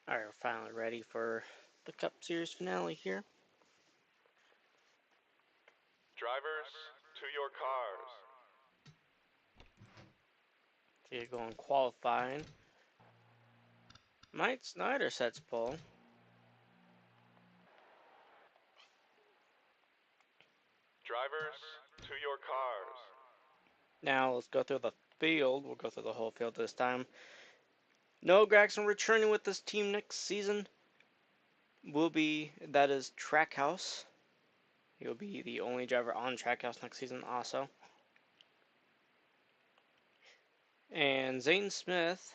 Alright, we're finally ready for the Cup Series finale here. Drivers, to your cars. So you're going qualifying. Mike Snyder sets pole. Drivers, to your cars. Now let's go through the field. We'll go through the whole field this time. Noah Gragson returning with this team next season that is Trackhouse. He'll be the only driver on Trackhouse next season also. And Zane Smith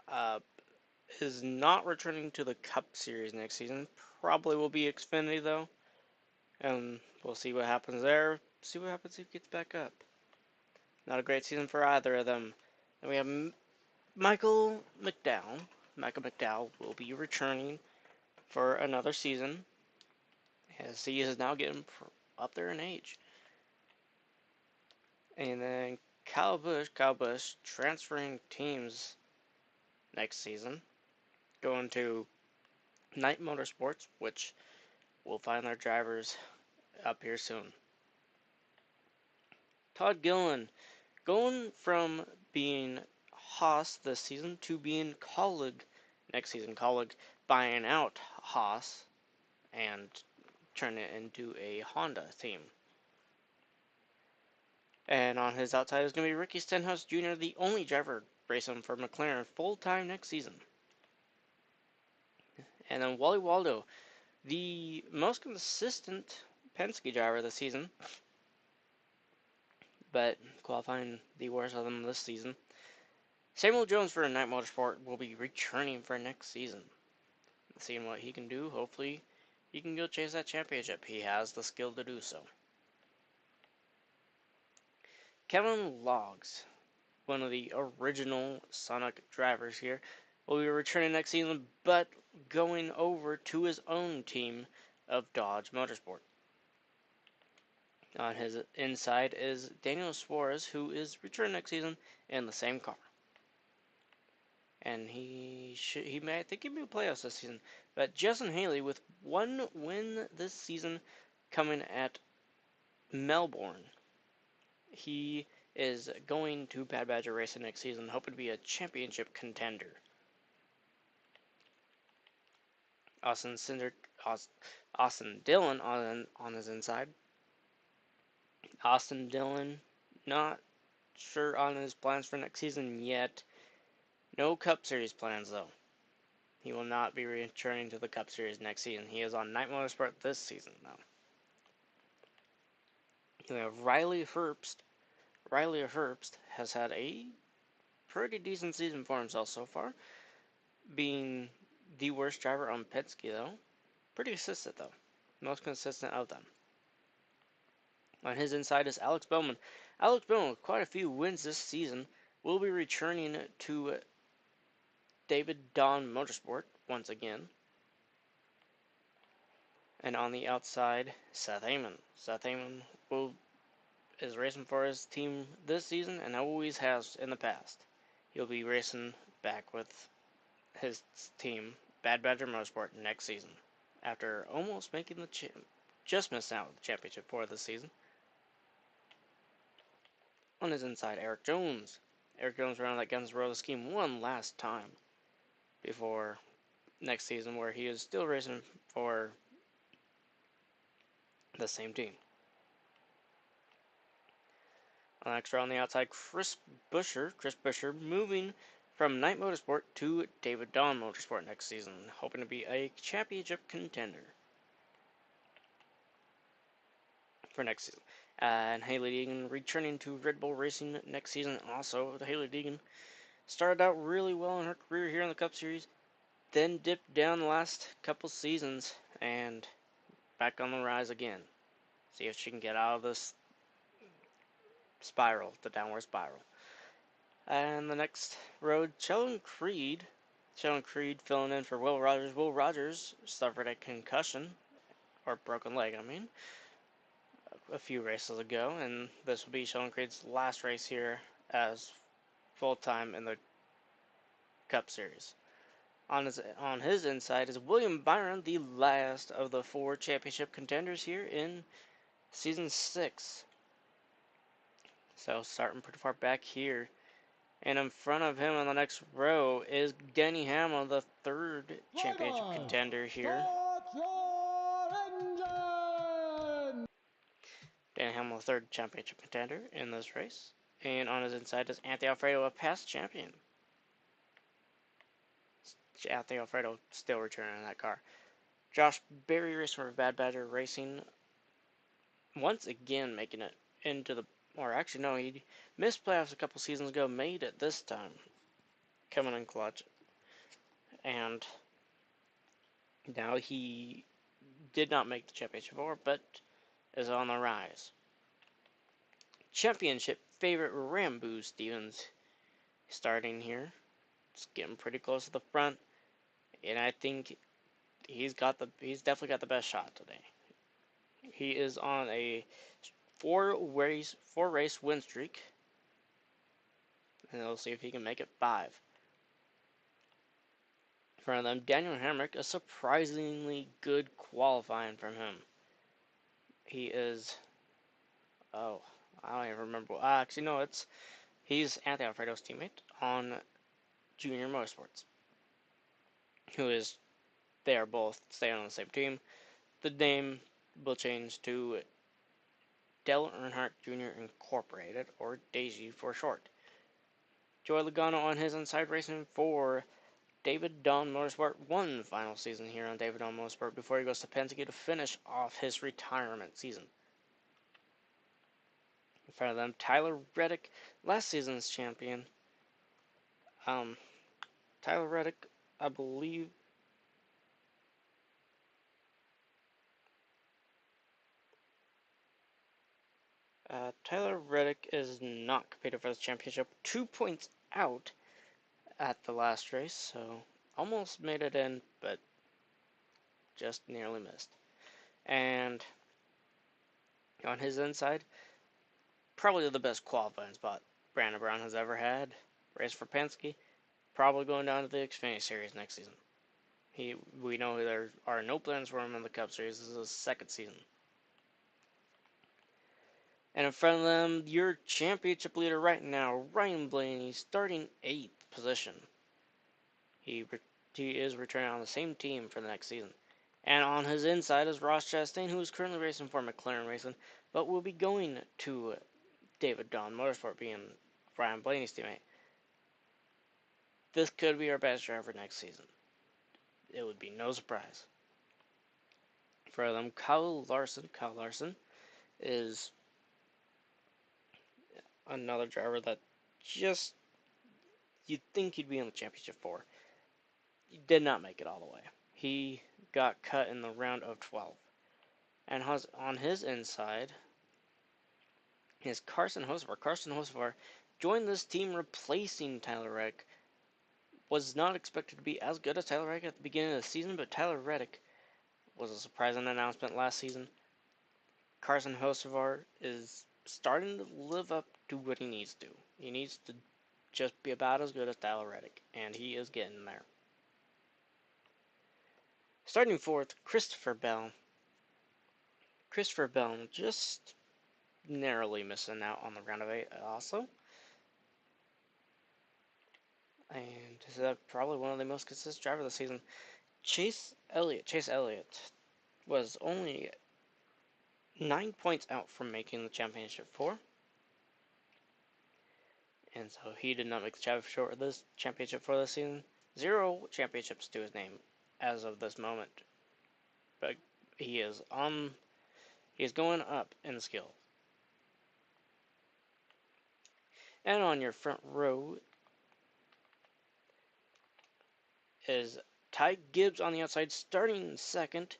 uh, is not returning to the Cup Series next season. Probably will be Xfinity though. And we'll see what happens there. See what happens if he gets back up. Not a great season for either of them. Then we have Michael McDowell. Michael McDowell will be returning for another season, as he is now getting up there in age. And then Kyle Busch transferring teams next season, going to Knight Motorsports, which will find their drivers up here soon. Todd Gillen going from being Haas this season to being Colleague next season. Colleague buying out Haas and turning it into a Honda team. And on his outside is going to be Ricky Stenhouse Jr., the only driver racing for McLaren full-time next season. And then Wally Waldo, the most consistent Penske driver this season, but qualifying the worst of them this season. Samuel Jones for Knight Motorsport will be returning for next season. Seeing what he can do, hopefully he can go chase that championship. He has the skill to do so. Kevin Logs, one of the original Sonic drivers here, will be returning next season, but going over to his own team of Dodge Motorsport. On his inside is Daniel Suarez, who is returning next season in the same car. And I think he'll be in playoffs this season. But Justin Haley, with one win this season coming at Melbourne, he is going to Bad Badger Racing next season, hoping to be a championship contender. Austin Dillon on his inside. Austin Dillon, not sure on his plans for next season yet. No Cup Series plans though. He will not be returning to the Cup Series next season. He is on Knight Motorsport this season though. We have Riley Herbst. Riley Herbst has had a pretty decent season for himself so far, being the worst driver on Penske though. Pretty consistent though. Most consistent of them. On his inside is Alex Bowman. Alex Bowman, with quite a few wins this season, will be returning to David Don Motorsport once again. And on the outside, Seth Heyman. Seth Heyman is racing for his team this season and always has in the past. He'll be racing back with his team, Bad Badger Motorsport, next season, after almost making just missing out with the championship for this season. On his inside, Eric Jones. Eric Jones ran that Guns N' Roses scheme one last time before next season, where he is still racing for the same team. Extra on the outside, Chris Buescher moving from Knight Motorsport to David Don Motorsport next season, hoping to be a championship contender for next season. And Haley Deegan returning to Red Bull Racing next season. Also, Haley Deegan started out really well in her career here in the Cup Series, then dipped down the last couple seasons and back on the rise again. See if she can get out of this spiral, the downward spiral. And the next road, Sheldon Creed. Sheldon Creed filling in for Will Rogers. Will Rogers suffered a concussion, or broken leg, I mean, a few races ago, and this will be Sheldon Creed's last race here as full-time in the Cup Series. On his inside is William Byron, the last of the 4 championship contenders here in season 6. So starting pretty far back here. And in front of him on the next row is Denny Hamlin, the 3rd championship contender here. Denny Hamlin, the 3rd championship contender in this race. And on his inside is Anthony Alfredo, a past champion. Anthony Alfredo still returning in that car. Josh Berry racing for Bad Badger Racing, once again making it into the, or actually no, he missed playoffs a couple seasons ago, made it this time, coming in clutch. And now he did not make the championship four, but is on the rise. Championship favorite Rambo Stevens starting here. It's getting pretty close to the front, and I think he's definitely got the best shot today. He is on a four race win streak, and we'll see if he can make it 5. In front of them, Daniel Hamrick, a surprisingly good qualifying from him. He is, oh, I don't even remember. Actually, no, he's Anthony Alfredo's teammate on Junior Motorsports, they are both staying on the same team. The name will change to Dale Earnhardt Jr. Incorporated, or Daisy for short. Joey Logano on his inside racing for David Don Motorsport, one final season here on David Don Motorsport before he goes to Penske to finish off his retirement season. In front of them, Tyler Reddick, last season's champion. Tyler Reddick, I believe, Tyler Reddick is not competing for the championship. 2 points out at the last race, so almost made it in, but just nearly missed. And on his inside, probably the best qualifying spot Brandon Brown has ever had. Race for Penske, probably going down to the Xfinity Series next season. We know there are no plans for him in the Cup Series. This is his 2nd season. And in front of them, your championship leader right now, Ryan Blaney, starting 8th position. He is returning on the same team for the next season. And on his inside is Ross Chastain, who is currently racing for McLaren Racing, but will be going to David Don Motorsport, being Ryan Blaney's teammate. This could be our best driver next season. It would be no surprise. For them, Kyle Larson. Kyle Larson is another driver that just, you'd think he'd be in the championship for. He did not make it all the way. He got cut in the round of 12. And on his inside is Carson Hocevar. Carson Hocevar joined this team replacing Tyler Reddick. Was not expected to be as good as Tyler Reddick at the beginning of the season, but Tyler Reddick was a surprising announcement last season. Carson Hocevar is starting to live up to what he needs to. He needs to just be about as good as Tyler Reddick, and he is getting there. Starting 4th, Christopher Bell. Christopher Bell just narrowly missing out on the round of 8 also. And this is probably one of the most consistent drivers this season. Chase Elliott was only 9 points out from making the championship 4. And so he did not make the championship for this season. 0 championships to his name as of this moment. But he is going up in skill. And on your front row is Ty Gibbs on the outside, starting 2nd.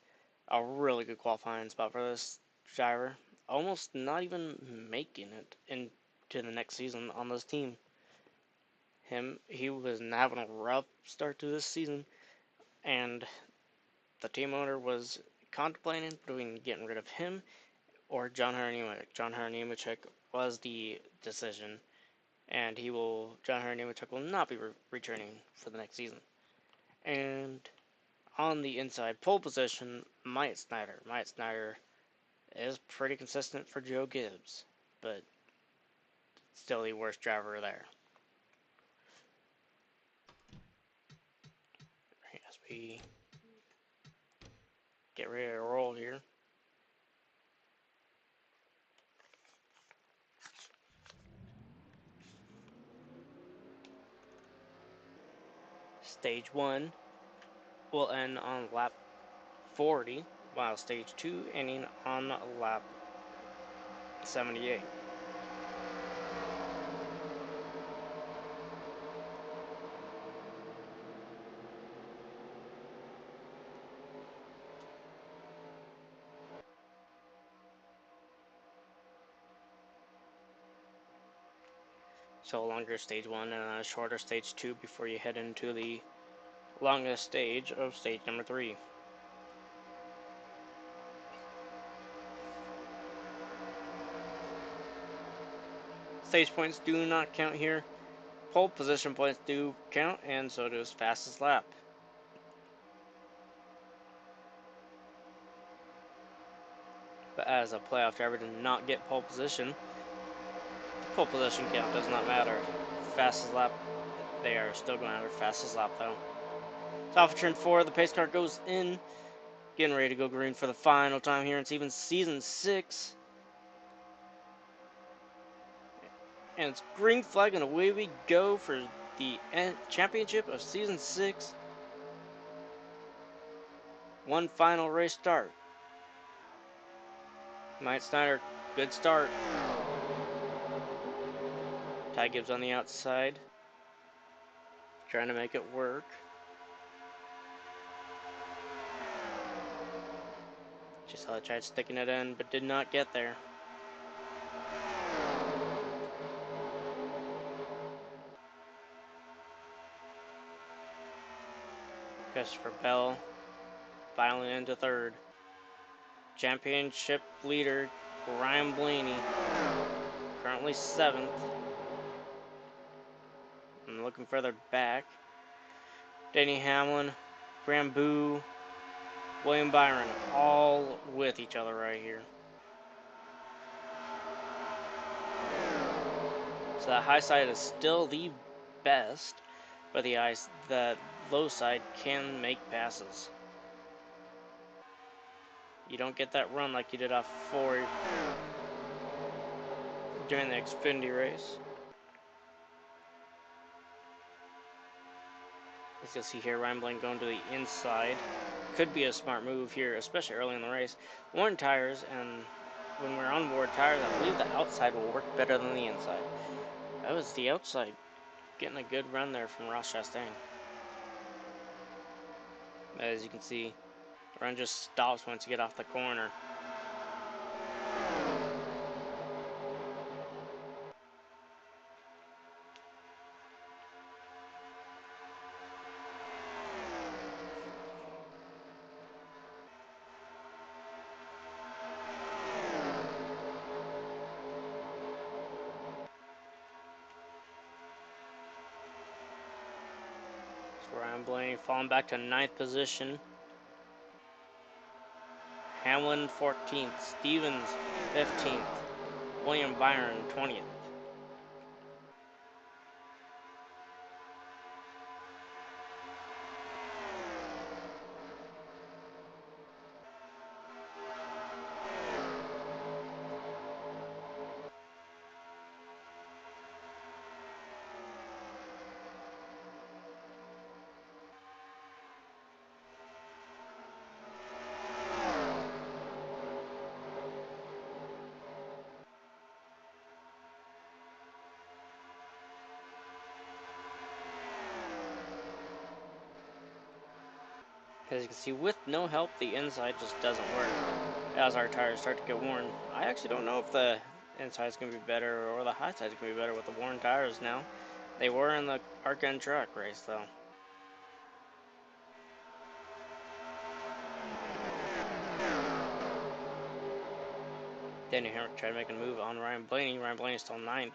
A really good qualifying spot for this driver. Almost not even making it into the next season on this team. He was having a rough start to this season, and the team owner was contemplating between getting rid of him or John Hunter Nemechek. John Hunter Nemechek was the decision, and John Hunter Nemechek will not be returning for the next season. And on the inside pole position, Myatt Snyder. Myatt Snyder is pretty consistent for Joe Gibbs, but still the worst driver there. As we get ready to roll here. Stage 1 will end on lap 40, while stage 2 ending on lap 78. So a longer stage 1 and a shorter stage 2 before you head into the longest stage of stage number 3. Stage points do not count here. Pole position points do count, and so does fastest lap. But as a playoff driver did not get pole position, the pole position count does not matter. Fastest lap, they are still going to fastest lap though. Top of turn 4, the pace car goes in. Getting ready to go green for the final time here in season 6. And it's green flag, and away we go for the championship of season 6. One final race start. Mike Snyder, good start. Ty Gibbs on the outside, trying to make it work. Gisela tried sticking it in, but did not get there. Christopher Bell filing into third. Championship leader Ryan Blaney, currently 7th. And looking further back, Denny Hamlin, Graham Boo, William Byron, all with each other right here. So the high side is still the best, but the low side can make passes. You don't get that run like you did off 4 during the Xfinity race. As you'll see here, Ryan Blaney going to the inside. Could be a smart move here, especially early in the race. Worn tires, and when we're on worn tires, I believe the outside will work better than the inside. That was the outside. Getting a good run there from Ross Chastain. As you can see, the run just stops once you get off the corner. So Ryan Blaney falling back to 9th position. Hamlin 14th, Stevens 15th, William Byron 20th. As you can see, with no help, the inside just doesn't work as our tires start to get worn. I actually don't know if the inside is going to be better or the high side is going to be better with the worn tires now. They were in the Park End Truck race, though. Danny Hamrick tried to make a move on Ryan Blaney. Ryan Blaney is still 9th.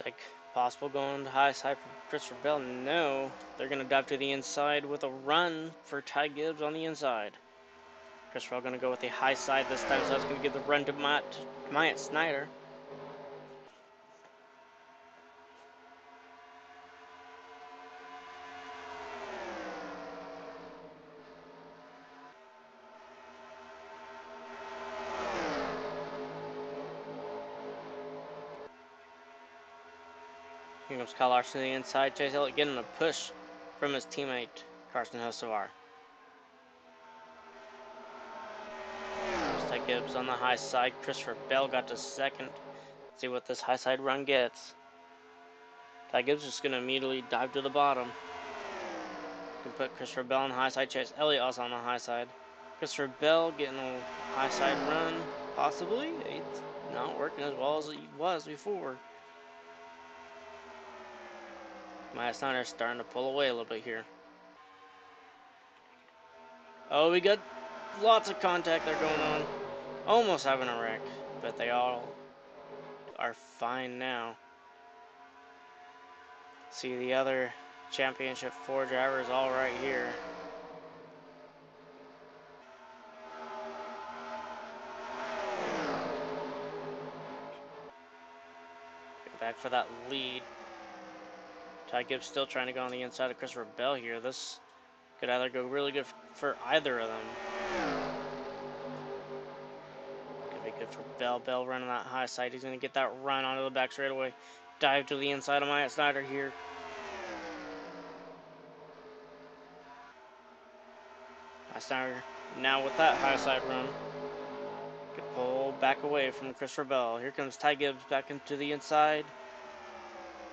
like possible going to high side for Christopher Bell. No, they're going to dive to the inside with a run for Ty Gibbs on the inside. Christopher Bell going to go with the high side this time, so that's going to give the run to Myatt Snyder. Here comes Kyle Larson to the inside. Chase Elliott getting a push from his teammate, Carson Hocevar. Ty Gibbs on the high side. Christopher Bell got to second. Let's see what this high side run gets. Ty Gibbs is going to immediately dive to the bottom. Can put Christopher Bell on the high side. Chase Elliott also on the high side. Christopher Bell getting a high side run, possibly. It's not working as well as it was before. Myatt Snyder's starting to pull away a little bit here. Oh, we got lots of contact there going on. Almost having a wreck, but they all are fine now. See the other championship 4 drivers all right here. Back for that lead. Ty Gibbs still trying to go on the inside of Christopher Bell here. This could either go really good for either of them. Could be good for Bell. Bell running that high side. He's going to get that run onto the back straightaway. Dive to the inside of Myatt Snyder here. Myatt Snyder now with that high side run. Could pull back away from Christopher Bell. Here comes Ty Gibbs back into the inside.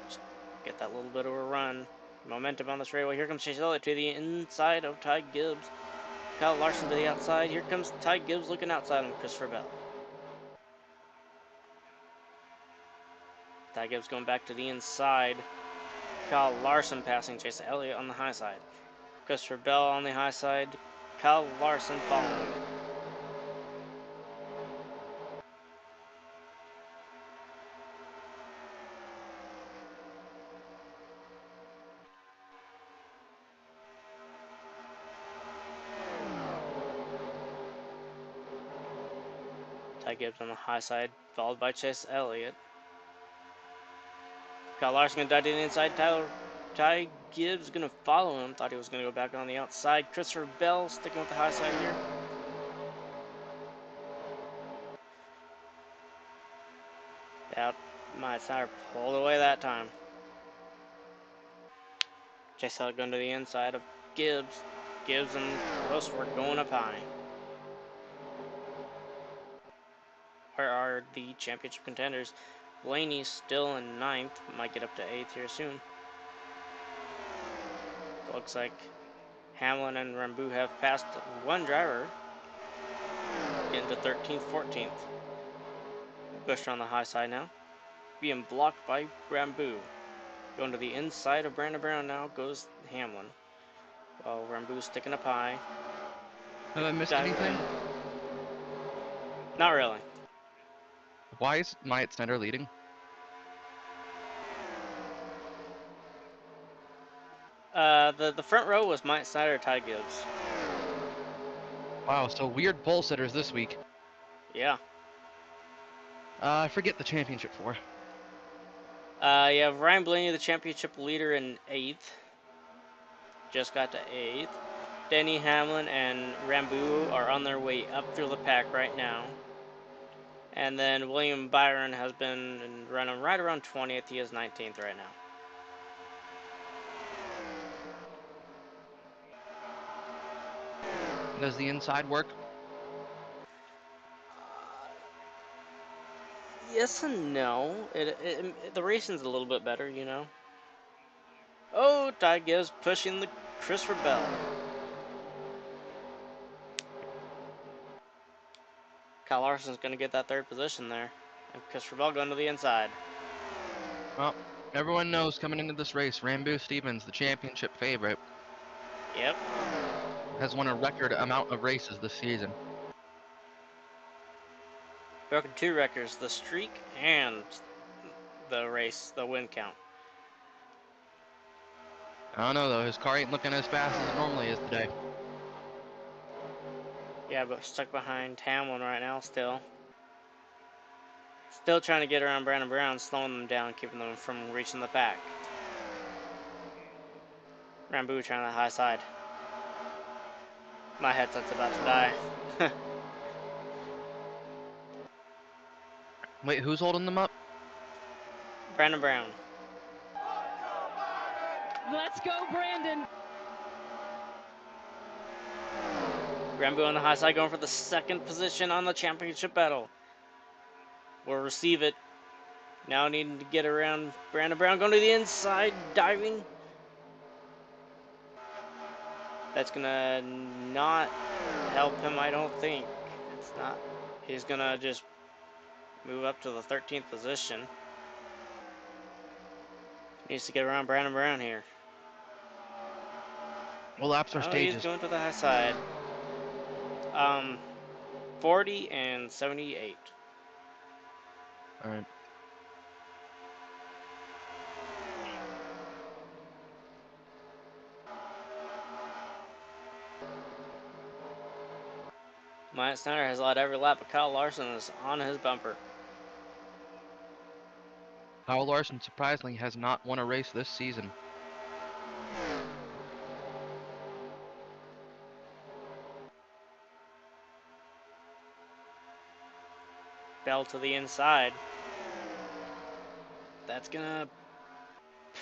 Just get that little bit of a run. Momentum on the straightaway. Here comes Chase Elliott to the inside of Ty Gibbs. Kyle Larson to the outside. Here comes Ty Gibbs looking outside on Christopher Bell. Ty Gibbs going back to the inside. Kyle Larson passing Chase Elliott on the high side. Christopher Bell on the high side. Kyle Larson following. Ty Gibbs on the high side, followed by Chase Elliott. Kyle Larson going to dive to the inside. Ty Gibbs going to follow him. Thought he was going to go back on the outside. Christopher Bell sticking with the high side here. Out. Myatt Snyder pulled away that time. Chase Elliott going to the inside of Gibbs. Gibbs and Hocevar going up high. Where are the championship contenders? Blaney still in 9th. Might get up to 8th here soon. Looks like Hamlin and Rambu have passed one driver. Getting to 13th, 14th. Bush on the high side now. Being blocked by Rambu. Going to the inside of Brandon Brown now goes Hamlin. While Rambu's sticking up high. Have I missed anything? Not really. Why is Myatt Snyder leading? The front row was Myatt Snyder, Ty Gibbs. Wow, so weird pole sitters this week. Yeah. I forget the championship for. You have Ryan Blaney, the championship leader, in 8th. Just got to 8th. Denny Hamlin and Rambu are on their way up through the pack right now. And then William Byron has been running right around 20th. He is 19th right now. Does the inside work? Yes and no. The racing's a little bit better, you know. Oh, Ty Gibbs pushing the Christopher Bell. Kyle Larson's going to get that 3rd position there. And Christopher Bell going to the inside. Well, everyone knows coming into this race, Rambu Stevens, the championship favorite, Yep. has won a record amount of races this season. Broken 2 records, the streak and the race, the win count. I don't know though. His car ain't looking as fast as it normally is today. Yeah, but stuck behind Hamlin right now still. Still trying to get around Brandon Brown, slowing them down, keeping them from reaching the pack. Rambo trying the high side. My headset's about to die. Wait, who's holding them up? Brandon Brown. Let's go, Brandon. Rambo on the high side going for the second position on the championship battle. Will receive it. Now needing to get around Brandon Brown, going to the inside, diving. That's gonna not help him, I don't think. It's not. He's gonna just move up to the 13th position. Needs to get around Brandon Brown here. What laps or Oh, he's stages? going to the high side. 40 and 78. All right. Myatt Snyder has led every lap, but Kyle Larson is on his bumper. Kyle Larson surprisingly has not won a race this season. Bell to the inside. That's gonna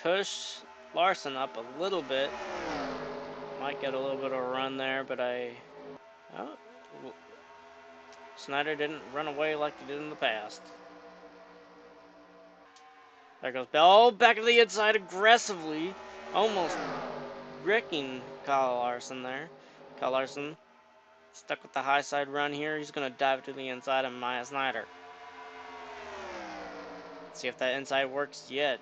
push Larson up a little bit. Might get a little bit of a run there, but oh, Snyder didn't run away like he did in the past. There goes Bell, back to the inside aggressively, almost wrecking Kyle Larson there. Kyle Larson stuck with the high side run here. He's gonna dive to the inside of Myatt Snyder. See if that inside works yet.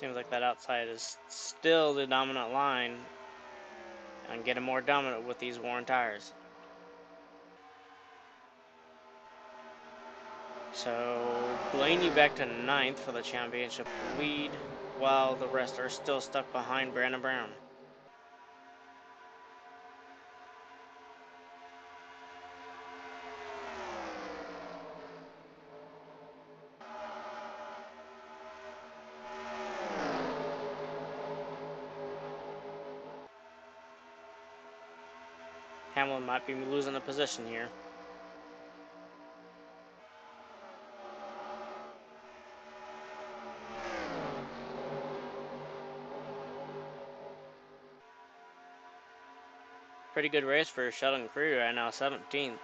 Seems like that outside is still the dominant line and getting more dominant with these worn tires. So Blaney back to 9th for the championship lead, while the rest are still stuck behind Brandon Brown. Hamlin might be losing a position here. Pretty good race for Sheldon Crew right now, 17th.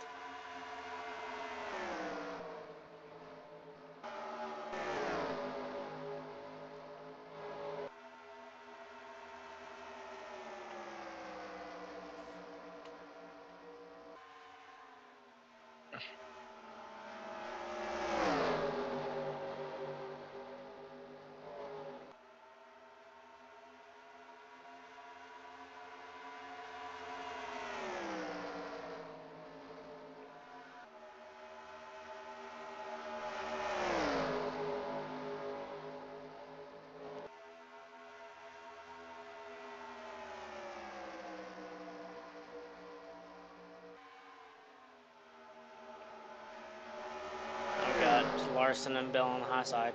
Oh god, it's Larson and Bell on the high side.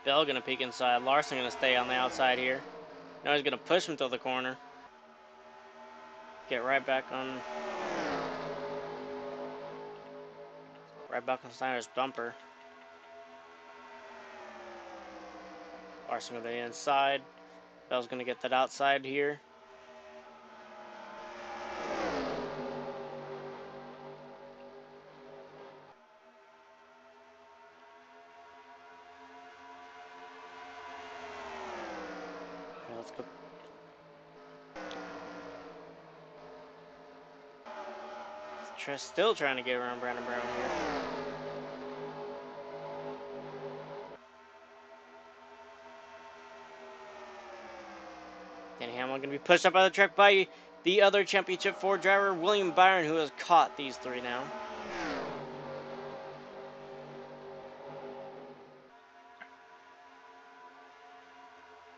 Bell gonna peek inside. Larson gonna stay on the outside here. Now he's gonna push him to the corner. Get right back on Snyder's bumper. Larson to the inside. Bell's gonna get that outside here. Okay, let's go. Still trying to get around Brandon Brown here. Danny Hamlin going to be pushed up by the track by the other Championship 4 driver, William Byron, who has caught these three now.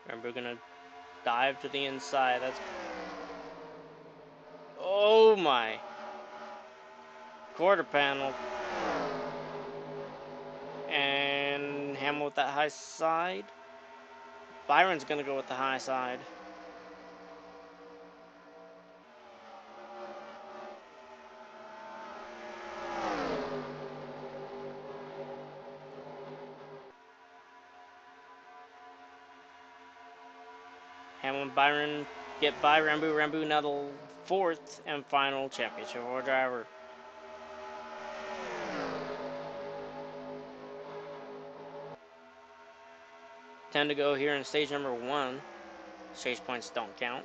Remember, we're going to dive to the inside. That's... Oh my. Quarter panel. And Hamlin with that high side. Byron's going to go with the high side. Hamlin, Byron get by Rambo. Rambo now the fourth and final Championship 4 driver. Ten to go here in stage number 1. Stage points don't count.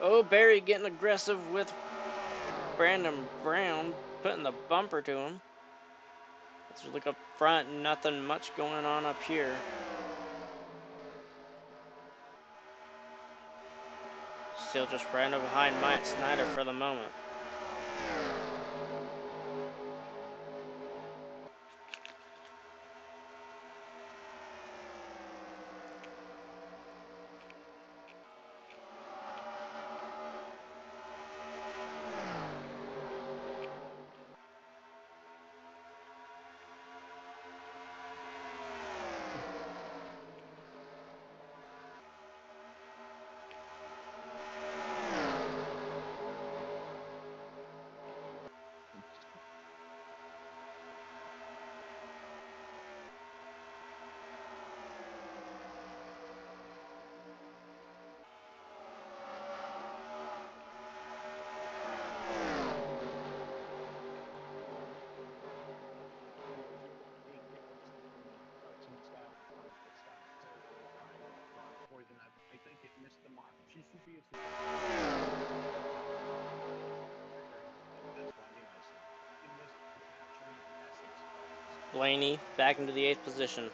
Oh, Barry getting aggressive with Brandon Brown, putting the bumper to him. Let's look up front, nothing much going on up here. Still just right behind Mike Snyder for the moment. Blaney back into the 8th position.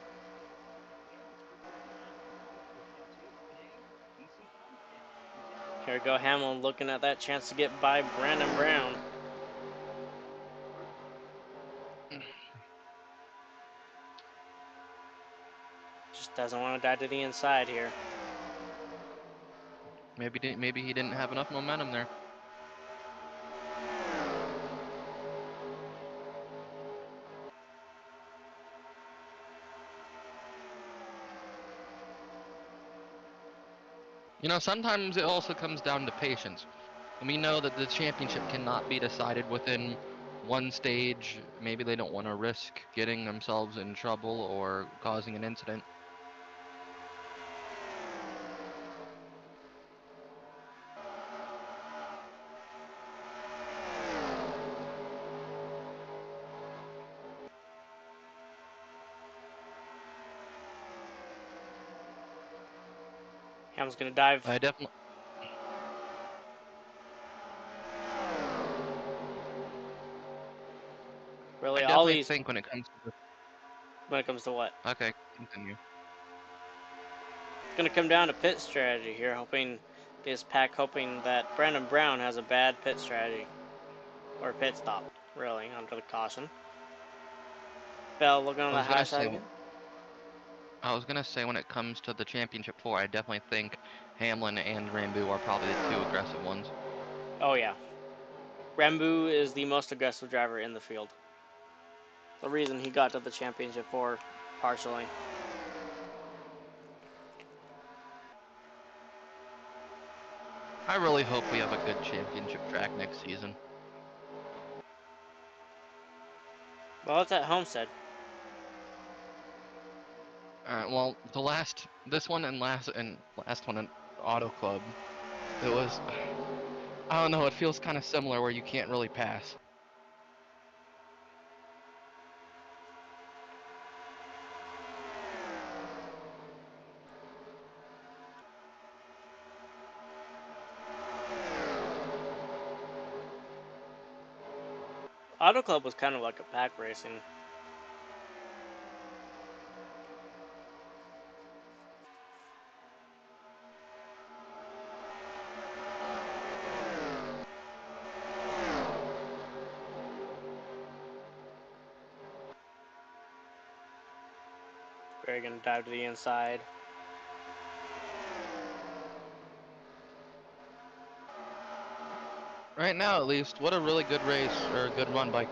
Here we go, Hamlin looking at that chance to get by Brandon Brown. Just doesn't want to dive to the inside here. Maybe he didn't have enough momentum there. You know, sometimes it also comes down to patience. And we know that the championship cannot be decided within one stage. Maybe they don't want to risk getting themselves in trouble or causing an incident. Hamlin's gonna dive. I definitely Really, all these think when it comes to when it comes to what? okay, continue. It's gonna come down to pit strategy here, hoping that Brandon Brown has a bad pit strategy. Or pit stop, really, under the caution. Bell looking on I the was high gonna side say again. I was gonna say when it comes to the championship 4, I definitely think Hamlin and Rambo are probably the two aggressive ones. Oh yeah. Rambo is the most aggressive driver in the field. The reason he got to the championship 4, partially. I really hope we have a good championship track next season. Well, it's at Homestead. Well, this one and last one in Auto Club, it was, I don't know, it feels kind of similar where you can't really pass. Auto Club was kind of like a pack racing. Greg gonna dive to the inside. Right now, at least, what a really good race or a good run by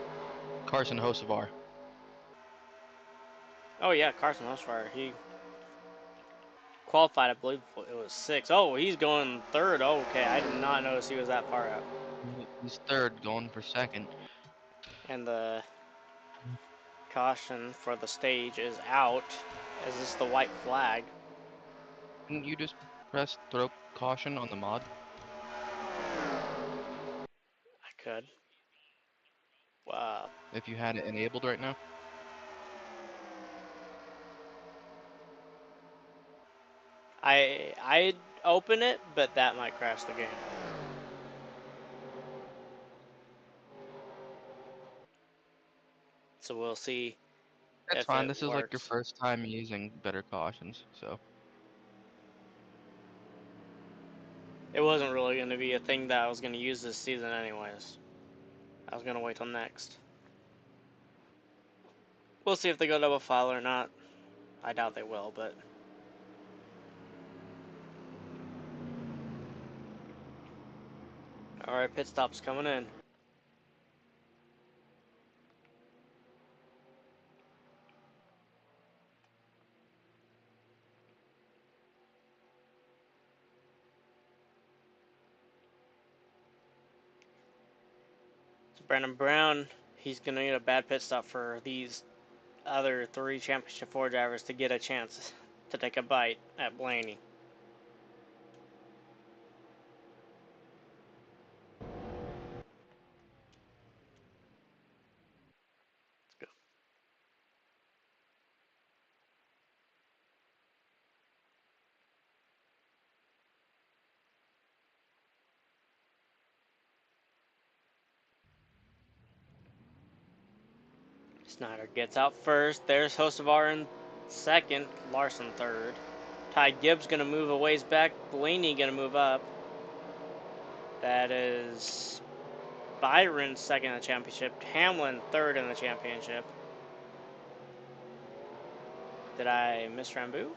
Carson Hocevar. Oh yeah, Carson Husfire. He qualified, I believe it was 6th. Oh, he's going 3rd. Oh, okay, I did not notice he was that far out. He's 3rd, going for 2nd. And the caution for the stage is out. Is this the white flag? Didn't you just press throw caution on the mod? I could. Wow. If you had it enabled right now? I'd open it, but that might crash the game. So we'll see That's if fine. it This is like your works. first time using better cautions, so. It wasn't really going to be a thing that I was going to use this season anyways. I was going to wait till next. We'll see if they go double file or not. I doubt they will, but... Alright, pit stop's coming in. So Brandon Brown, he's going to need a bad pit stop for these other 3 Championship 4 drivers to get a chance to take a bite at Blaney. Snyder gets out first. There's Hocevar in 2nd. Larson 3rd. Ty Gibbs going to move a ways back. Blaney going to move up. That is Byron 2nd in the championship. Hamlin 3rd in the championship. Did I miss Rambu?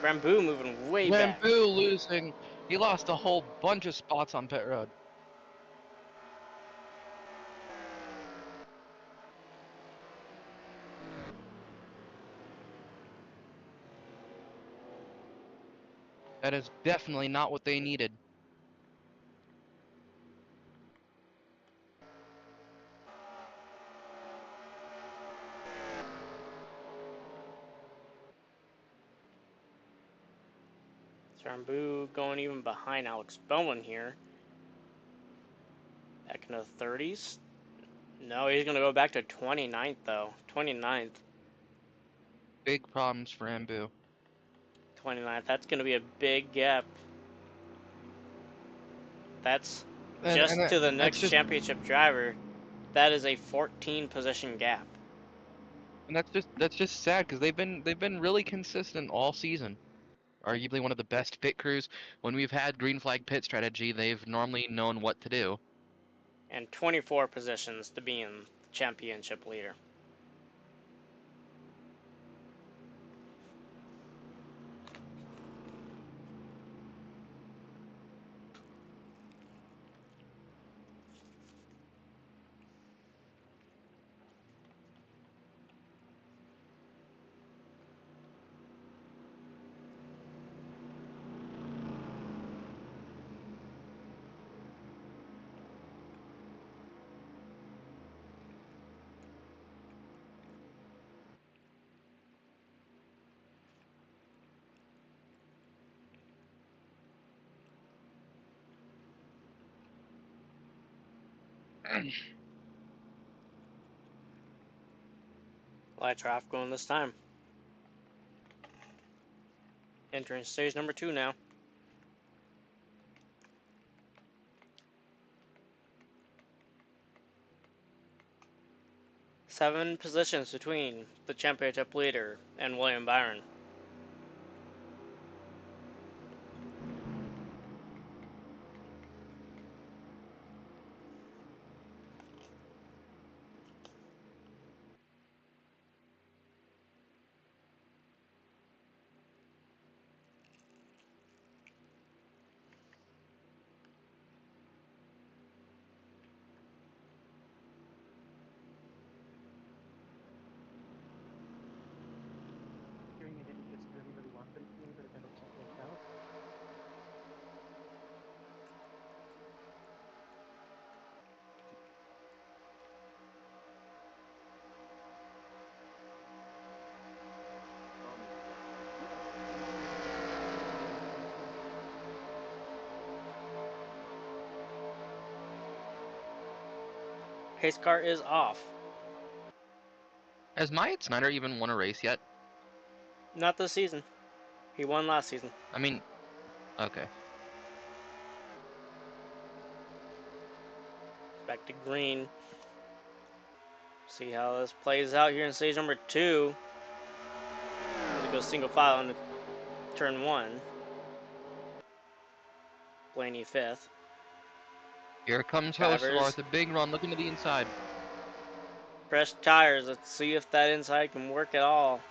Rambu moving way back. Rambu losing. He lost a whole bunch of spots on pit road. That is definitely not what they needed. Rambu going even behind Alex Bowen here. Back into the 30s. No, he's going to go back to 29th though. 29th. Big problems for Rambu. 29th. That's going to be a big gap. That's And, just and to the that's next just championship driver. That is a 14 position gap. and that's just sad because they've been really consistent all season. Arguably one of the best pit crews. When we've had green flag pit strategy, they've normally known what to do. And 24 positions to be in championship leader. Light traffic going this time. Entering stage number 2 now. Seven positions between the championship leader and William Byron. Pace car is off. Has Myatt Snyder even won a race yet? Not this season. He won last season. I mean, okay. Back to green. See how this plays out here in stage number 2. It goes single file on turn 1. Blaney 5th. Here comes Hocevar Drivers. with a big run, looking to the inside. Fresh tires. Let's see if that inside can work at all.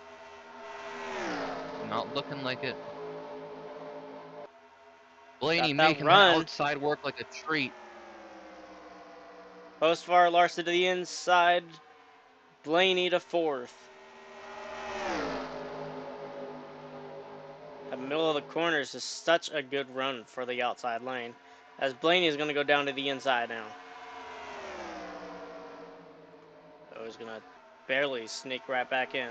Not looking like it. Blaney Got that making that run. outside work like a treat. Hocevar, Larson to the inside. Blaney to 4th. The middle of the corners is such a good run for the outside lane, as Blaney is going to go down to the inside now. So he's going to barely sneak right back in.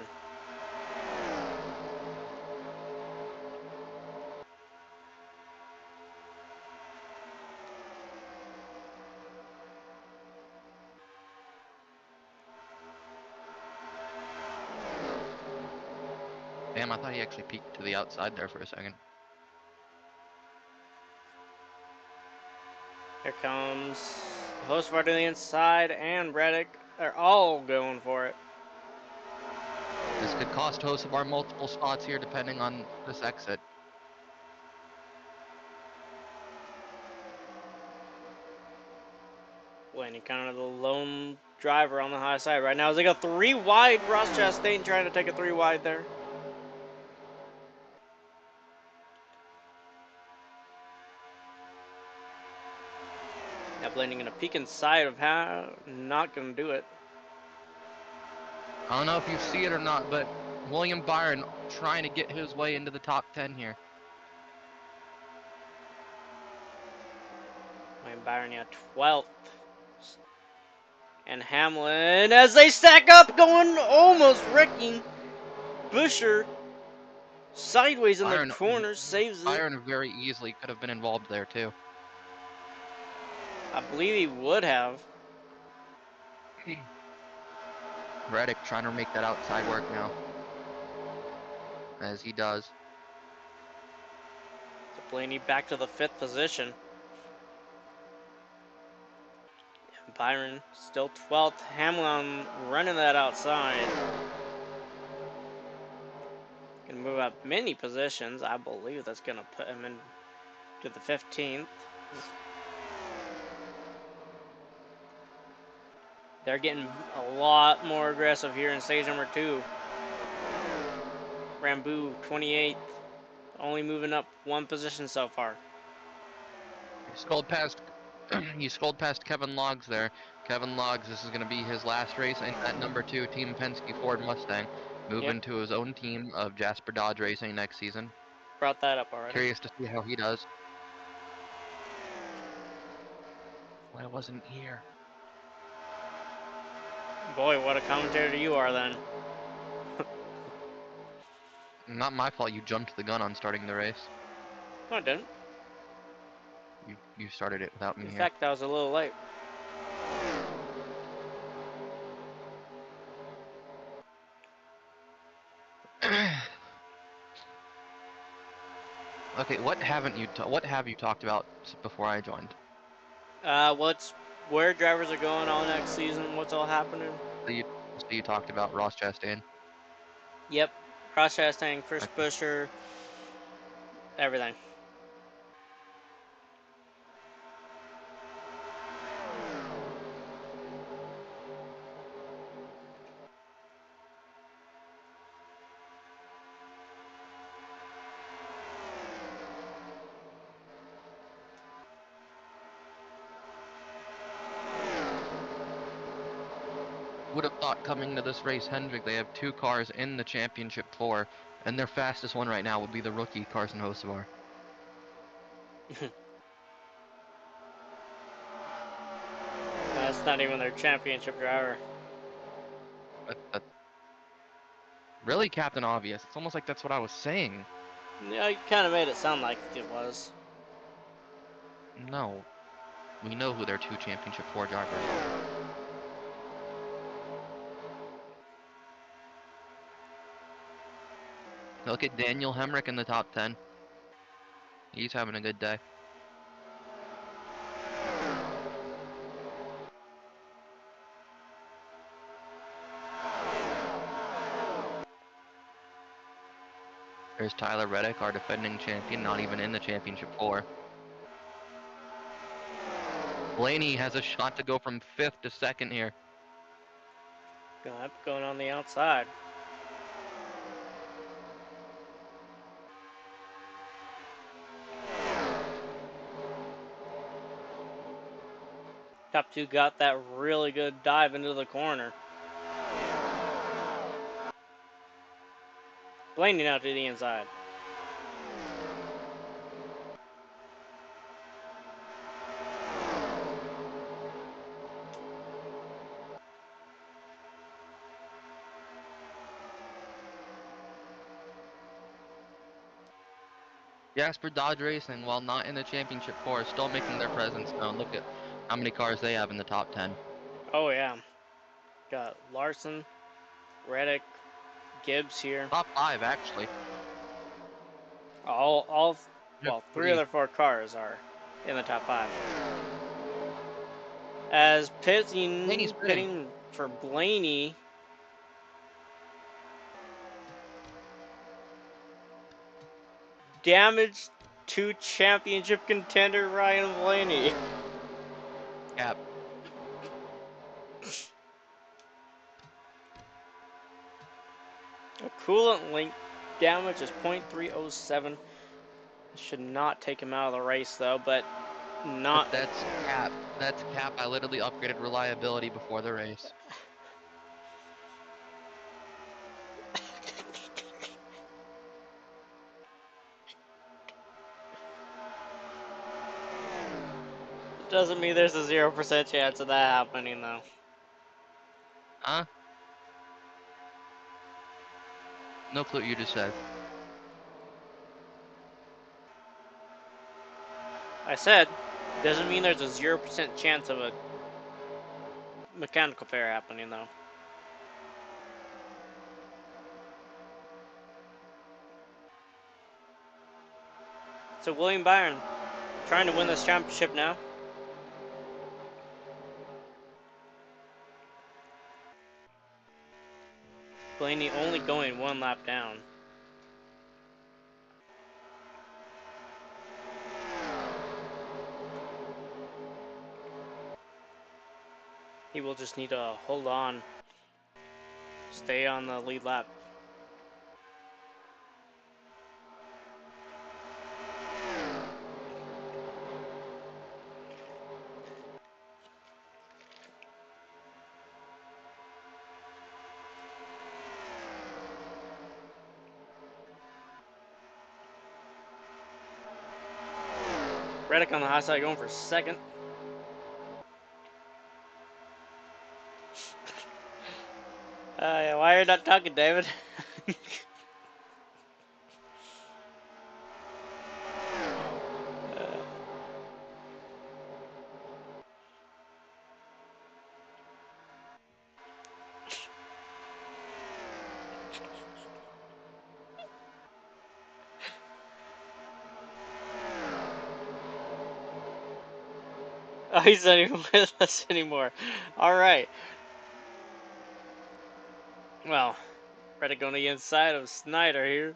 Damn, I thought he actually peeked to the outside there for a second. Here comes Hocevar to the inside and Reddick. They're all going for it. This could cost Hocevar multiple spots here depending on this exit. Blaney kind of the lone driver on the high side right now. As they go 3 wide, Ross Chastain trying to take a 3 wide there. Now Blaney going to peek inside of how, not going to do it. I don't know if you see it or not, but William Byron trying to get his way into the top 10 here. William Byron at 12th. And Hamlin, as they stack up, going almost wrecking. Busher sideways in Byron, the corner, saves it. Byron very easily could have been involved there too. I believe he would have. Reddick trying to make that outside work now. As he does. So Blaney back to the 5th position. And Byron still 12th. Hamlin running that outside. Can move up many positions. I believe that's going to put him in to the 15th. They're getting a lot more aggressive here in stage number 2. Rambo 28th, only moving up 1 position so far. He sculled past Kevin Logs there. Kevin Logs, this is going to be his last race in that number 2 Team Penske Ford Mustang. Moving to his own team of Jasper Dodge Racing next season. Brought that up already. Curious to see how he does. Why wasn't here? Boy, what a commentator you are then. Not my fault you jumped the gun on starting the race. No, I didn't. You started it without me In here. fact, I was a little late. Okay, what have you talked about before I joined? Where drivers are going all next season, what's all happening. So you talked about Ross Chastain. Yep, Ross Chastain, Chris Okay. Busher, everything. Would have thought coming to this race, Hendrick, they have 2 cars in the championship 4, and their fastest one right now would be the rookie Carson Hocevar. That's not even their championship driver. Really, Captain Obvious. It's almost like that's what I was saying. Yeah, you kind of made it sound like it was. No. We know who their 2 championship 4 drivers are. Look at Daniel Hemrick in the top 10. He's having a good day. There's Tyler Reddick, our defending champion, not even in the championship 4. Blaney has a shot to go from 5th to 2nd here. Going on the outside. Top 2 got that really good dive into the corner. Blaney now to the inside. Jasper Dodge Racing, while not in the championship 4, is still making their presence known. Look at how many cars they have in the top 10. Oh yeah. Got Larson, Reddick, Gibbs here. Top 5, actually. Well, Yep, 3 of their 4 cars are in the top 5. As Blaney's pitting for Blaney. Damage to championship contender Ryan Blaney. Cap. Coolant link damage is 0.307. Should not take him out of the race though, but not. But that's cap. That's cap. I literally upgraded reliability before the race. Doesn't mean there's a 0% chance of that happening though. Huh? No clue what you just said. I said, doesn't mean there's a 0% chance of a mechanical failure happening though. So William Byron trying to win this championship now. Blaney only going 1 lap down. He will just need to hold on, stay on the lead lap. Reddick on the high side going for 2nd. Why are you not talking, David? Oh, he's not even with us anymore. Alright. Well, Reddick on the inside of Snyder here.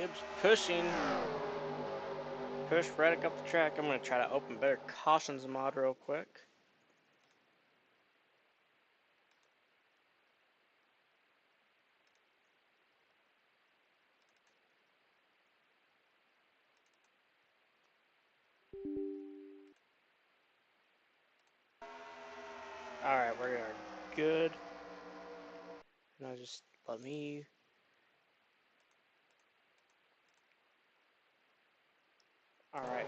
Gibbs pushing. Push Reddick up the track. I'm going to try to open better cautions mod real quick. Alright, we are good. Now just let me... Alright.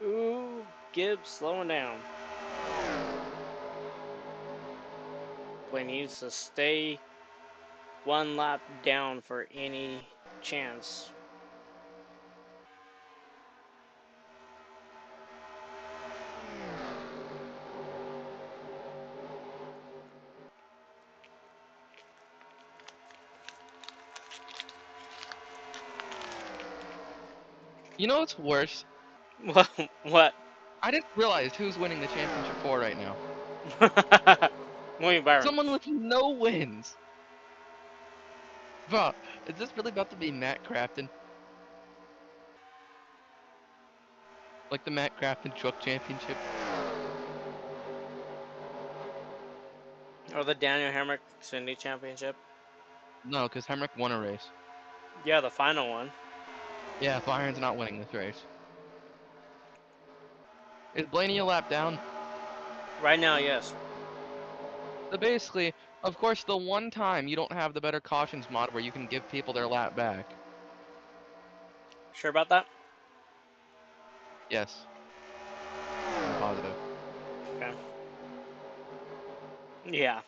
Ooh, Gibbs slowing down. He needs to stay one lap down for any chance. You know what's worse? What? I just realized who's winning the championship for right now. William Byron. Someone with no wins. Bro, is this really about to be Matt Crafton? Like the Matt Crafton Truck Championship? Or the Daniel Hemrick Cindy Championship. No, because Hemrick won a race. Yeah, the final one. Yeah, Byron's not winning this race. Is Blaney a lap down? Right now, yes. So basically, of course, the one time you don't have the better cautions mod where you can give people their lap back. Sure about that? Yes. I'm positive. Okay. Yeah.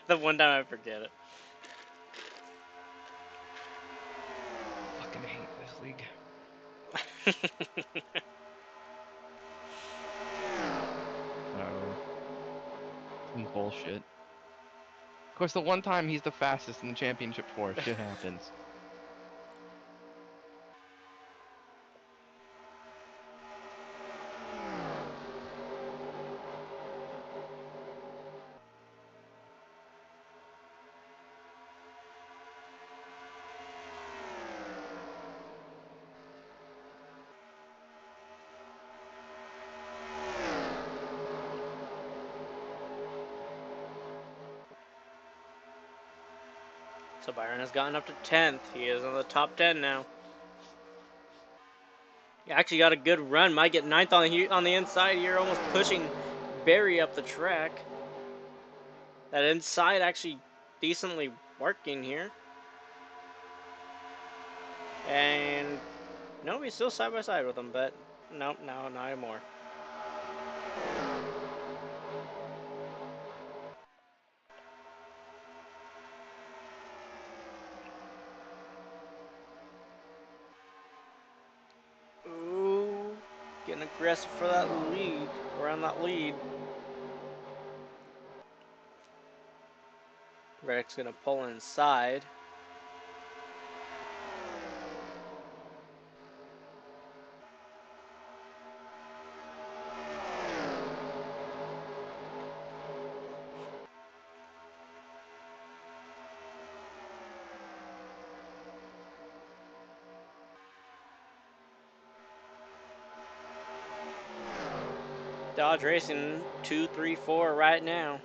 The one time I forget it. Fucking hate this league. Oh. Some bullshit. Of course, the one time he's the fastest in the championship for, shit happens. So Byron has gotten up to 10th. He is on the top 10 now. He actually got a good run. Might get 9th on the inside here, almost pushing Barry up the track. That inside actually decently working here. And no, he's still side by side with him, but nope, no, not anymore. Ooh, getting aggressive for that lead, around that lead. Reddick's gonna pull inside. Dodge Racing 2, 3, 4 right now.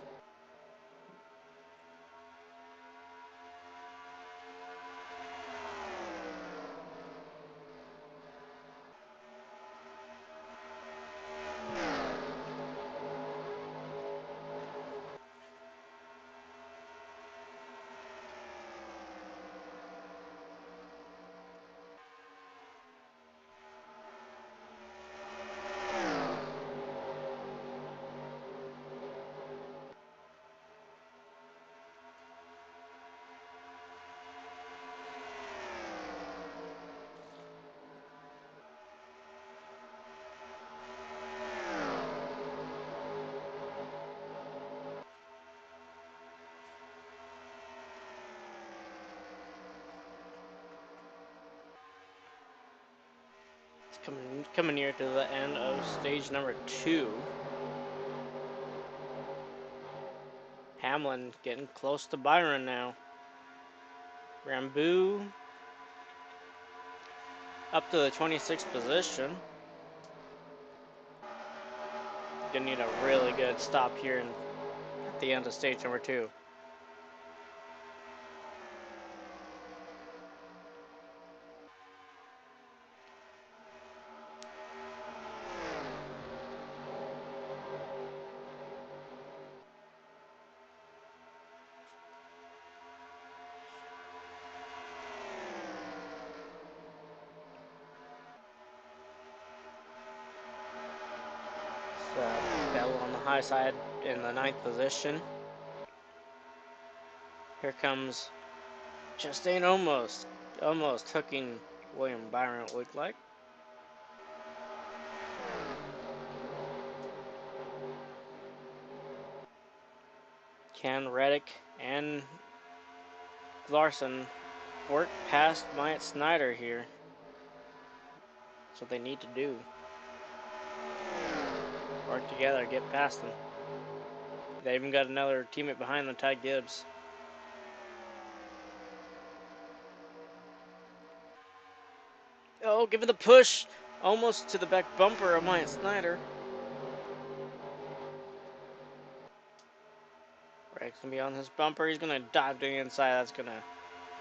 Coming near to the end of stage number 2. Hamlin getting close to Byron now. Rambu up to the 26th position. Gonna need a really good stop here at the end of stage number 2. Bell on the high side in the 9th position. Here comes Chastain almost hooking William Byron, it looked like. Can Reddick and Larson work past Myatt Snyder here? That's what they need to do. Work together, get past them. They even got another teammate behind them, Ty Gibbs. Oh, give it the push! Almost to the back bumper of Myatt Snyder. Reddick's gonna be on his bumper. He's gonna dive to the inside. That's gonna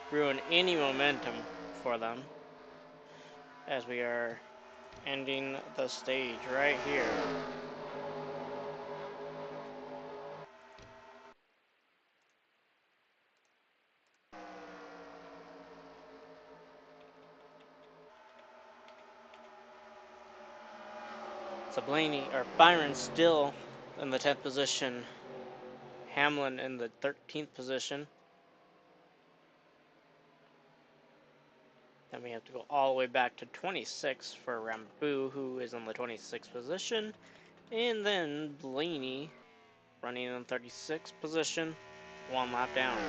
ruin any momentum for them. As we are ending the stage right here. So Byron still in the 10th position. Hamlin in the 13th position. Then we have to go all the way back to 26 for Rambu, who is in the 26th position. And then Blaney running in the 36th position, 1 lap down.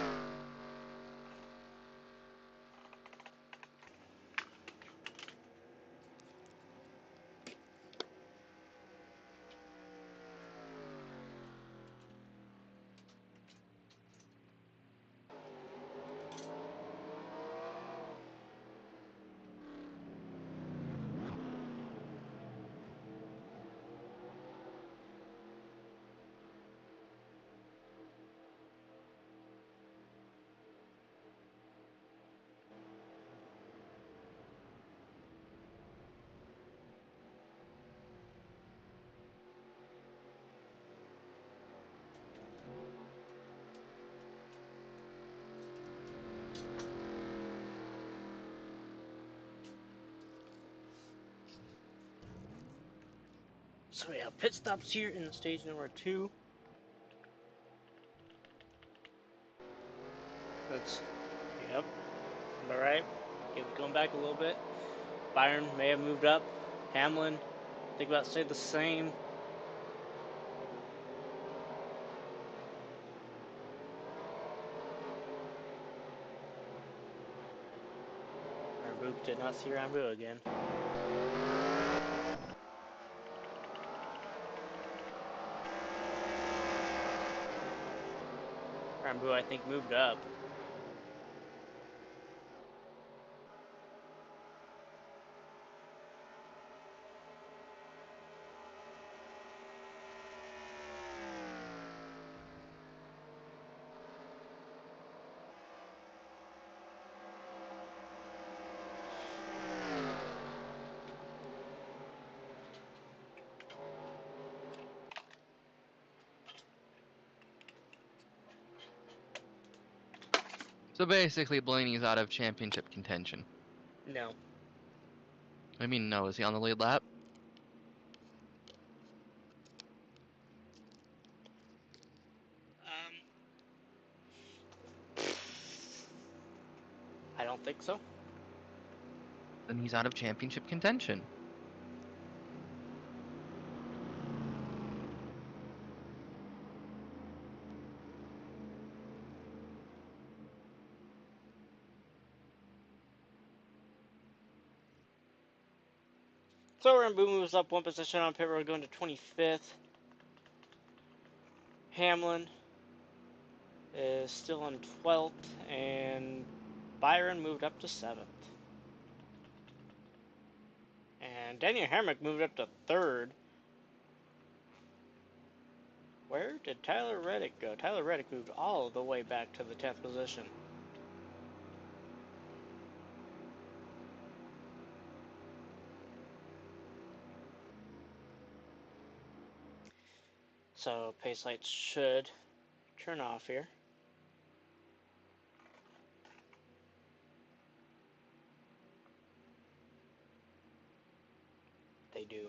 So we have pit stops here in stage number 2. Yep, alright. Going back a little bit. Byron may have moved up. Hamlin, think about stay the same. Rambu did not see Rambu again. Rambu, I think, moved up. So basically, Blaney's out of championship contention. No. I mean, no. Is he on the lead lap? I don't think so. Then he's out of championship contention. So Rambo moves up one position on pit road, going to 25th. Hamlin is still on 12th, and Byron moved up to 7th. And Daniel Hamrick moved up to 3rd. Where did Tyler Reddick go? Tyler Reddick moved all the way back to the 10th position. So pace lights should turn off here. They do.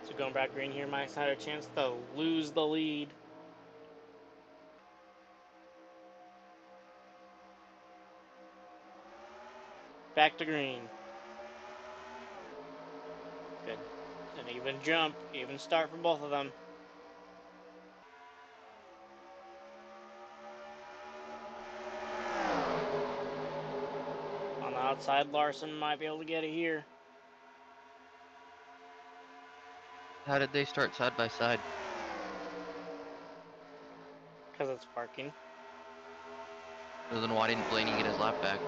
So going back green here, Mike's had a chance to lose the lead. Back to green. Good. An even jump, even start for both of them. On the outside, Larson might be able to get it here. How did they start side by side? Because it's parking. So then why didn't Blaney get his lap back?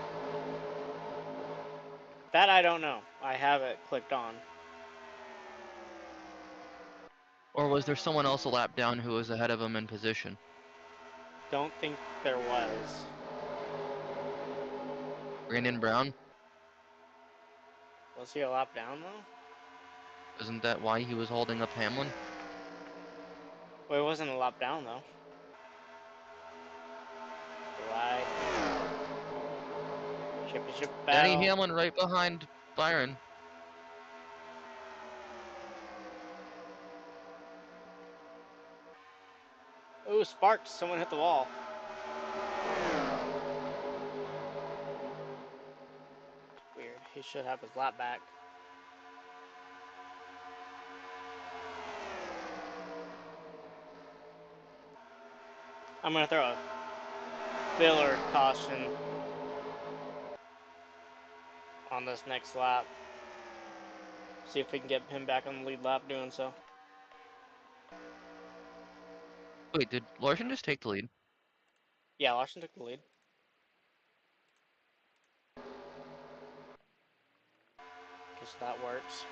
That I don't know. I have it clicked on. Or was there someone else a lap down who was ahead of him in position? Don't think there was. Brandon Brown? Was he a lap down though? Isn't that why he was holding up Hamlin? Well, it wasn't a lap down though. Right. Championship battle. Danny Hamlin right behind Byron. Ooh, sparks! Someone hit the wall. Weird. He should have his lap back. I'm gonna throw a filler caution on this next lap. See if we can get him back on the lead lap doing so. Wait, did Larson just take the lead? Yeah, Larson took the lead. Guess that works.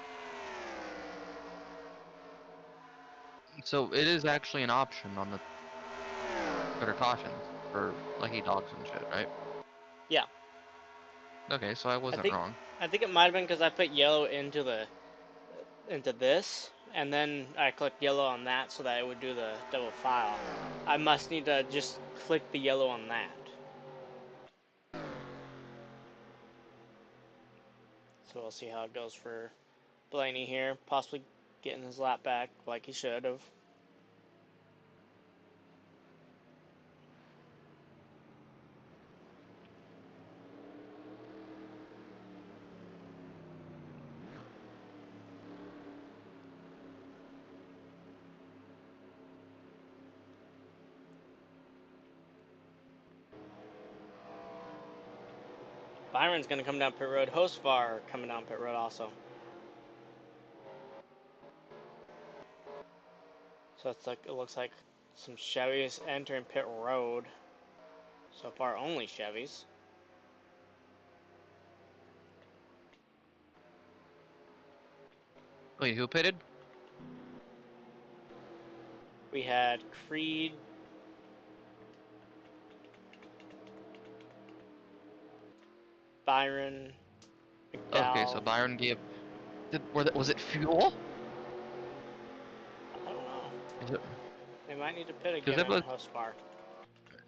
So it is actually an option on the better cautions for lucky dogs and shit, right? Yeah. Okay, so I wasn't wrong. I think it might have been because I put yellow into this, and then I clicked yellow on that so that it would do the double file. I must need to just click the yellow on that. So we'll see how it goes for Blaney here, possibly getting his lap back like he should have. Byron's going to come down pit road. Hostvar coming down pit road also. So it's like, it looks like some Chevys entering pit road. So far, only Chevys. Wait, who pitted? We had Creed, Byron, Okay, so McDowell. Byron gave. Was it fuel? I don't know. Is it? They might need to pit Because again in Husvar.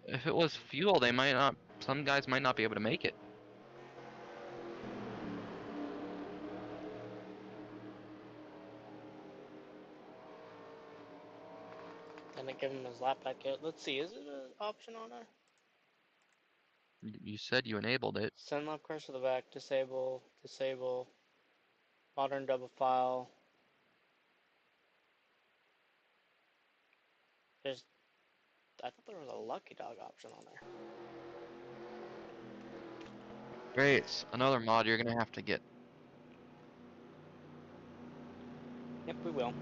if it was fuel, they might not. Some guys might not be able to make it. Then I give him his lap back out. Let's see, is it an option on there? You said you enabled it. Send lap cars to the back, disable, disable, modern double file. There's, I thought there was a lucky dog option on there. Great, it's another mod you're gonna have to get. Yep, we will.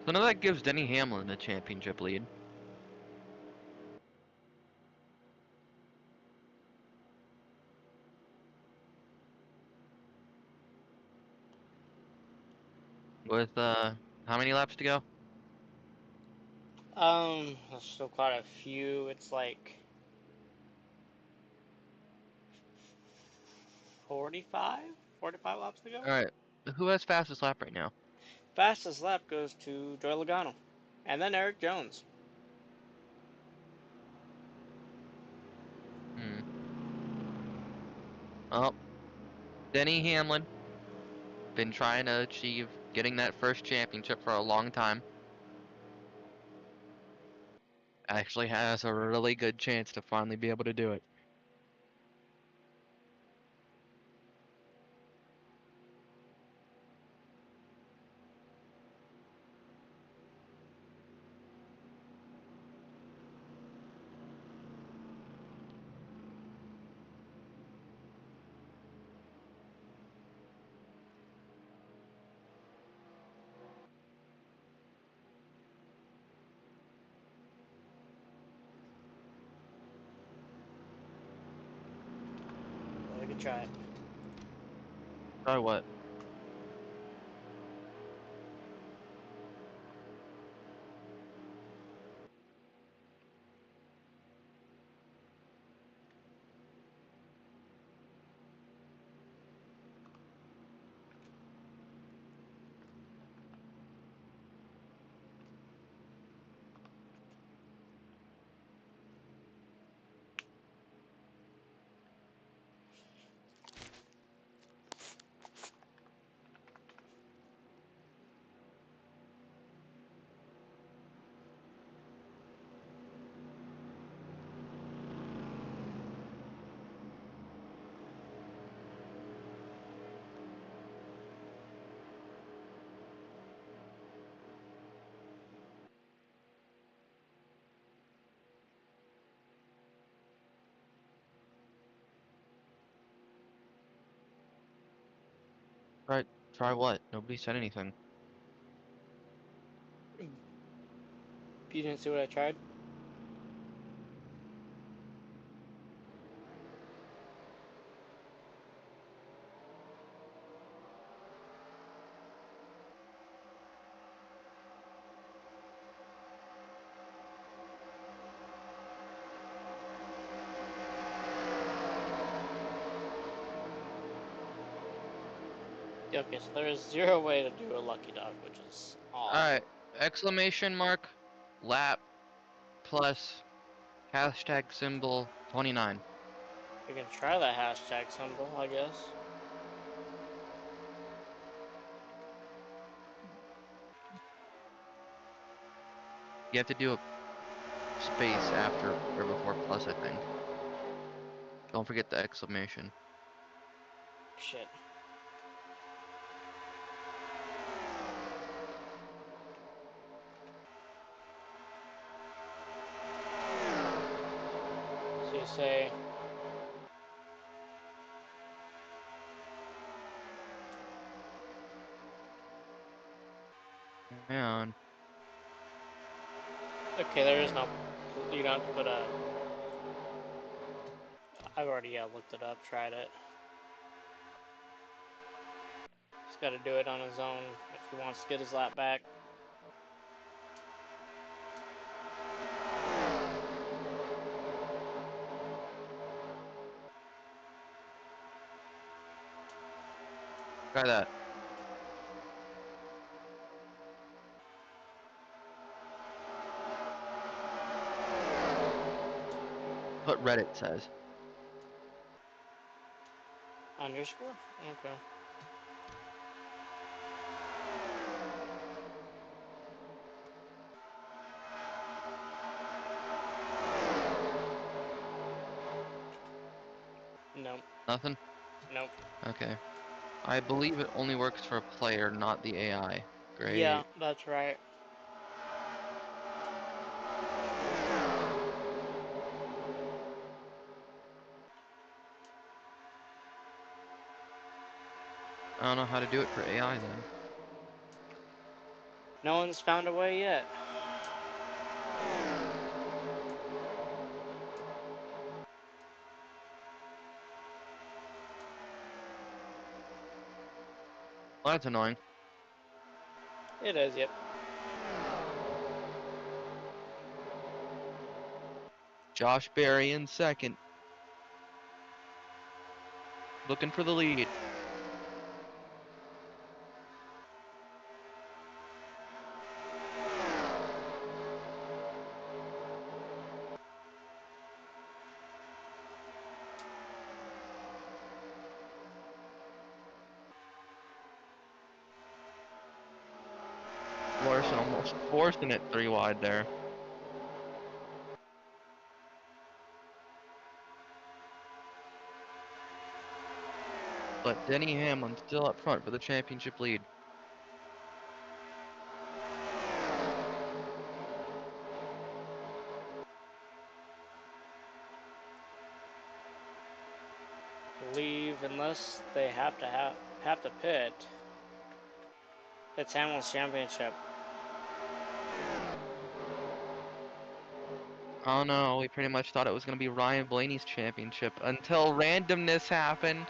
So now that gives Denny Hamlin the championship lead. With how many laps to go? There's still quite a few. It's like 45? 45 laps to go? Alright, who has fastest lap right now? Fastest lap goes to Joey Logano. And then Eric Jones. Hmm. Oh, Denny Hamlin. Been trying to achieve getting that first championship for a long time. Actually has a really good chance to finally be able to do it. Really good try. Try what? Try what? Nobody said anything. You didn't see what I tried? Okay, so there is zero way to do a lucky dog, which is odd. Alright, exclamation mark, lap, plus, hashtag symbol 29. We can try that hashtag symbol, I guess. You have to do a space after or before plus, I think. Don't forget the exclamation. Shit. So you say, Okay, there is no. You don't have to put a. I've already looked it up, tried it. He's got to do it on his own if he wants to get his lap back. Try that. What Reddit says. Underscore? Okay. Nope. Nothing? Nope. Okay. I believe it only works for a player, not the AI. Yeah, Great. that's right. I don't know how to do it for AI then. No one's found a way yet. Well, that's annoying. It is, yep. Josh Berry in second. Looking for the lead. Larson almost forcing it 3 wide there. But Denny Hamlin still up front for the championship lead. Leave unless they have to pit. It's Hamlin's championship. Oh no, we pretty much thought it was going to be Ryan Blaney's championship until randomness happened.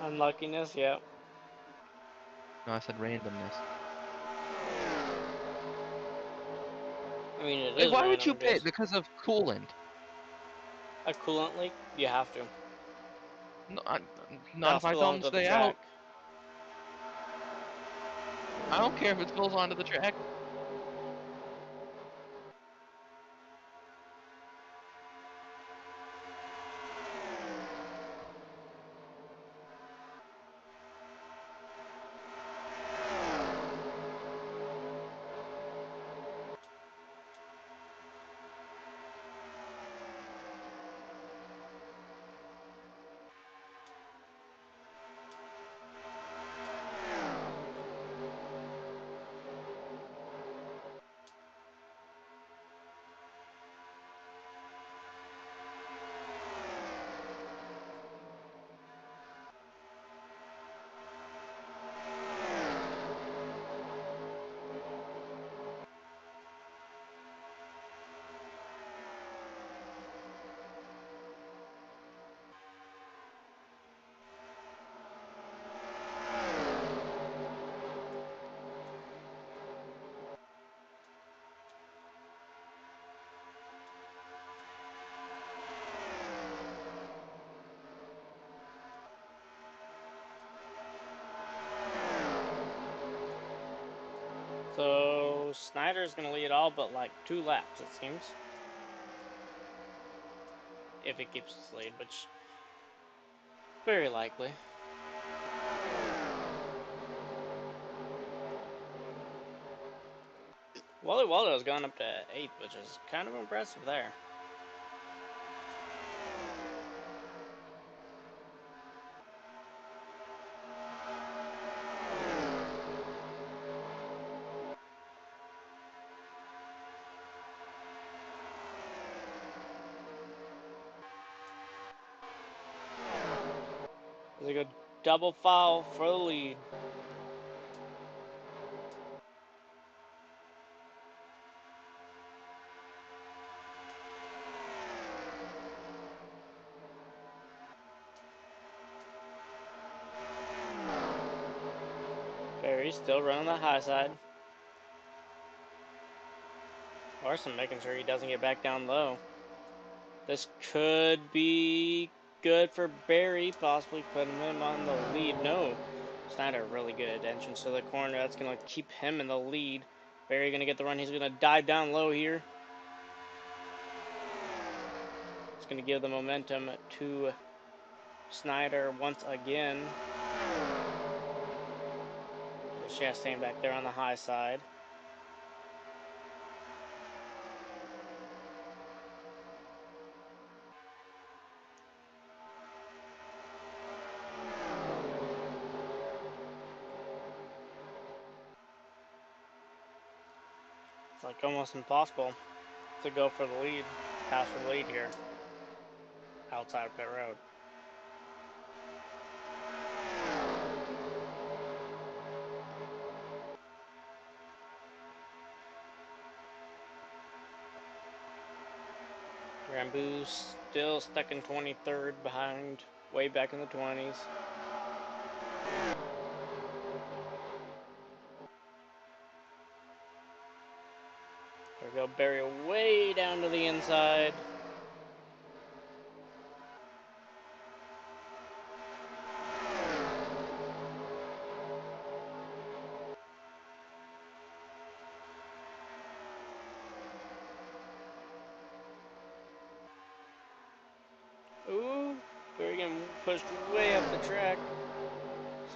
Unluckiness, yep. No, I said randomness. I mean, it Wait, is why would random, you pit? just Because of coolant. a coolant leak. You have to. No, not if That I tell belongs them to to the stay track. out. I don't care if it spills onto the track. So Snyder's gonna lead all but like 2 laps, it seems. If he keeps his lead, which very likely. Wally Waldo's gone up to 8th, which is kind of impressive there. There's a good double foul for the lead. Barry still running the high side. Larson making sure he doesn't get back down low. This could be good for Barry, possibly putting him on the lead. No, Snyder, really good entrance to the corner. That's going to keep him in the lead. Barry going to get the run. He's going to dive down low here. It's going to give the momentum to Snyder once again. Chastain back there on the high side. It's like almost impossible to go for the lead, pass for the lead here, outside of pit road. Rambo's still stuck in 23rd behind, way back in the 20s. There we go, Barry way down to the inside. Ooh, Barry getting pushed way up the track.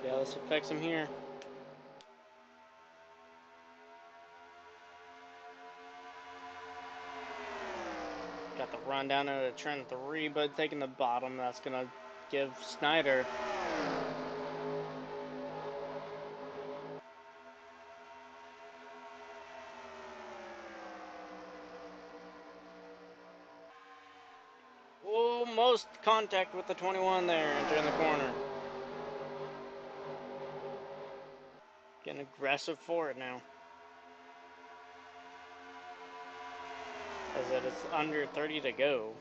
See how this affects him here. Got the run down into turn 3, but taking the bottom, that's gonna give Snyder almost contact with the 21 there, entering the corner. Getting aggressive for it now. As it is under 30 to go.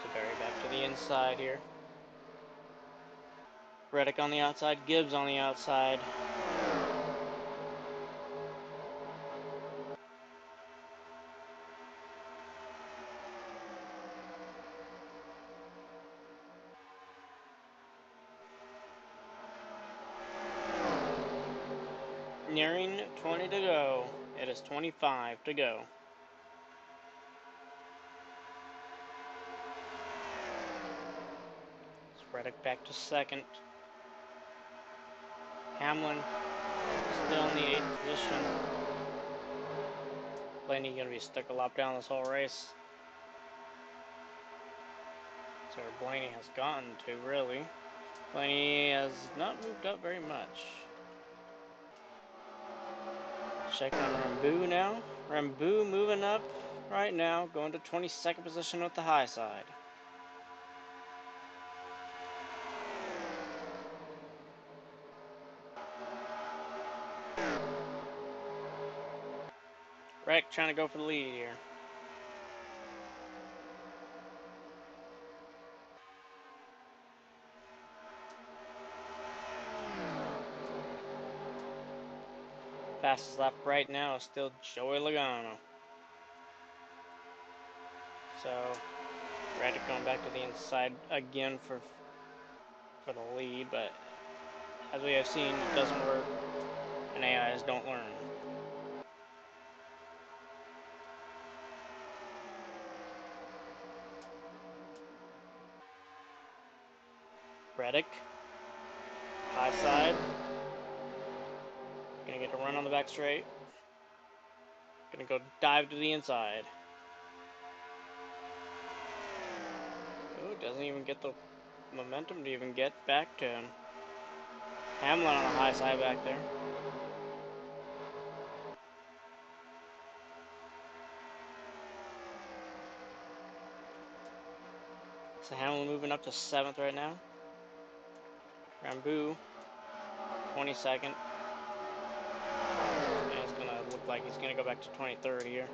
So Barry back to the inside here. Reddick on the outside, Gibbs on the outside. Nearing 20 to go. It is 25 to go. Reddick back to second. Hamlin still in the 8th position. Blaney gonna be stuck a lap down this whole race. So where Blaney has gotten to, really. Blaney has not moved up very much. Checking on Rambo now. Rambo moving up right now, going to 22nd position with the high side. Wreck trying to go for the lead here. Fastest lap right now is still Joey Logano. So Reddick going back to the inside again for the lead, but as we have seen, it doesn't work, and AIs don't learn. Reddick, high side, gonna get a run on the back straight. Gonna go dive to the inside. Oh, doesn't even get the momentum to even get back to him. Hamlin on the high side back there. So Hamlin moving up to 7th right now. Rambu, 22nd. And it's going to look like he's going to go back to 23rd here.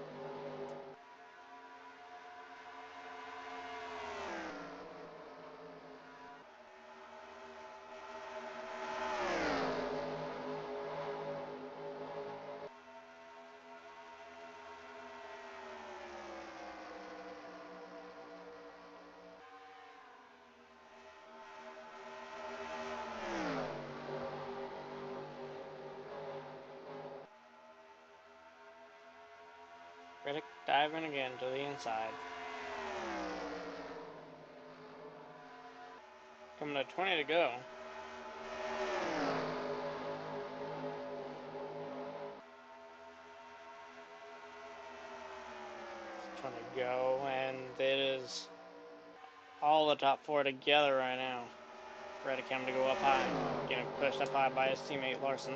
Reddick diving again to the inside. Coming to 20 to go. Trying to go, and it is all the top 4 together right now. Reddick having to go up high, getting pushed up high by his teammate Larson.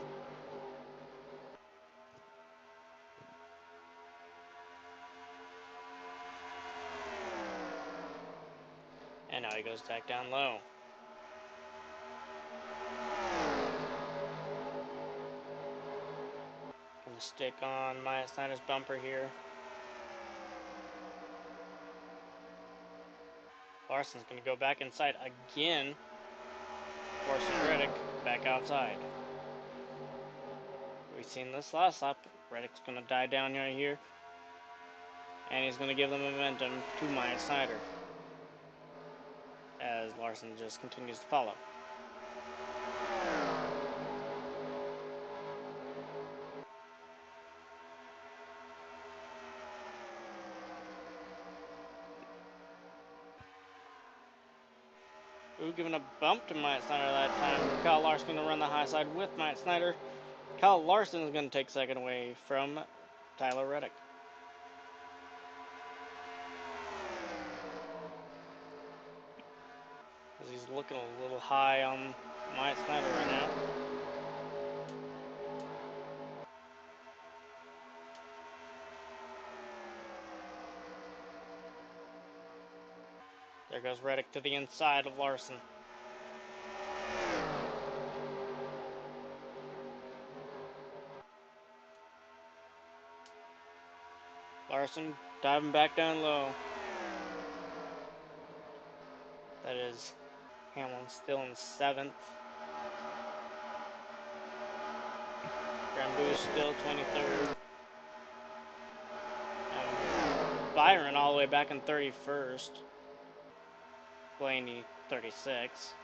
And now he goes back down low. Gonna stick on Maya Snyder's bumper here. Larson's gonna go back inside again, forcing Reddick back outside. We've seen this last lap. Reddick's gonna die down right here, and he's gonna give the momentum to Maya Snyder as Larson just continues to follow. Ooh, giving a bump to Myatt Snyder that time. Kyle Larson going to run the high side with Myatt Snyder. Kyle Larson is going to take second away from Tyler Reddick. As he's looking a little high on Myatt Snyder right now. There goes Reddick to the inside of Larson. Larson diving back down low. That is Hamlin still in 7th. Rambu still 23rd. And Byron all the way back in 31st. Blaney 36.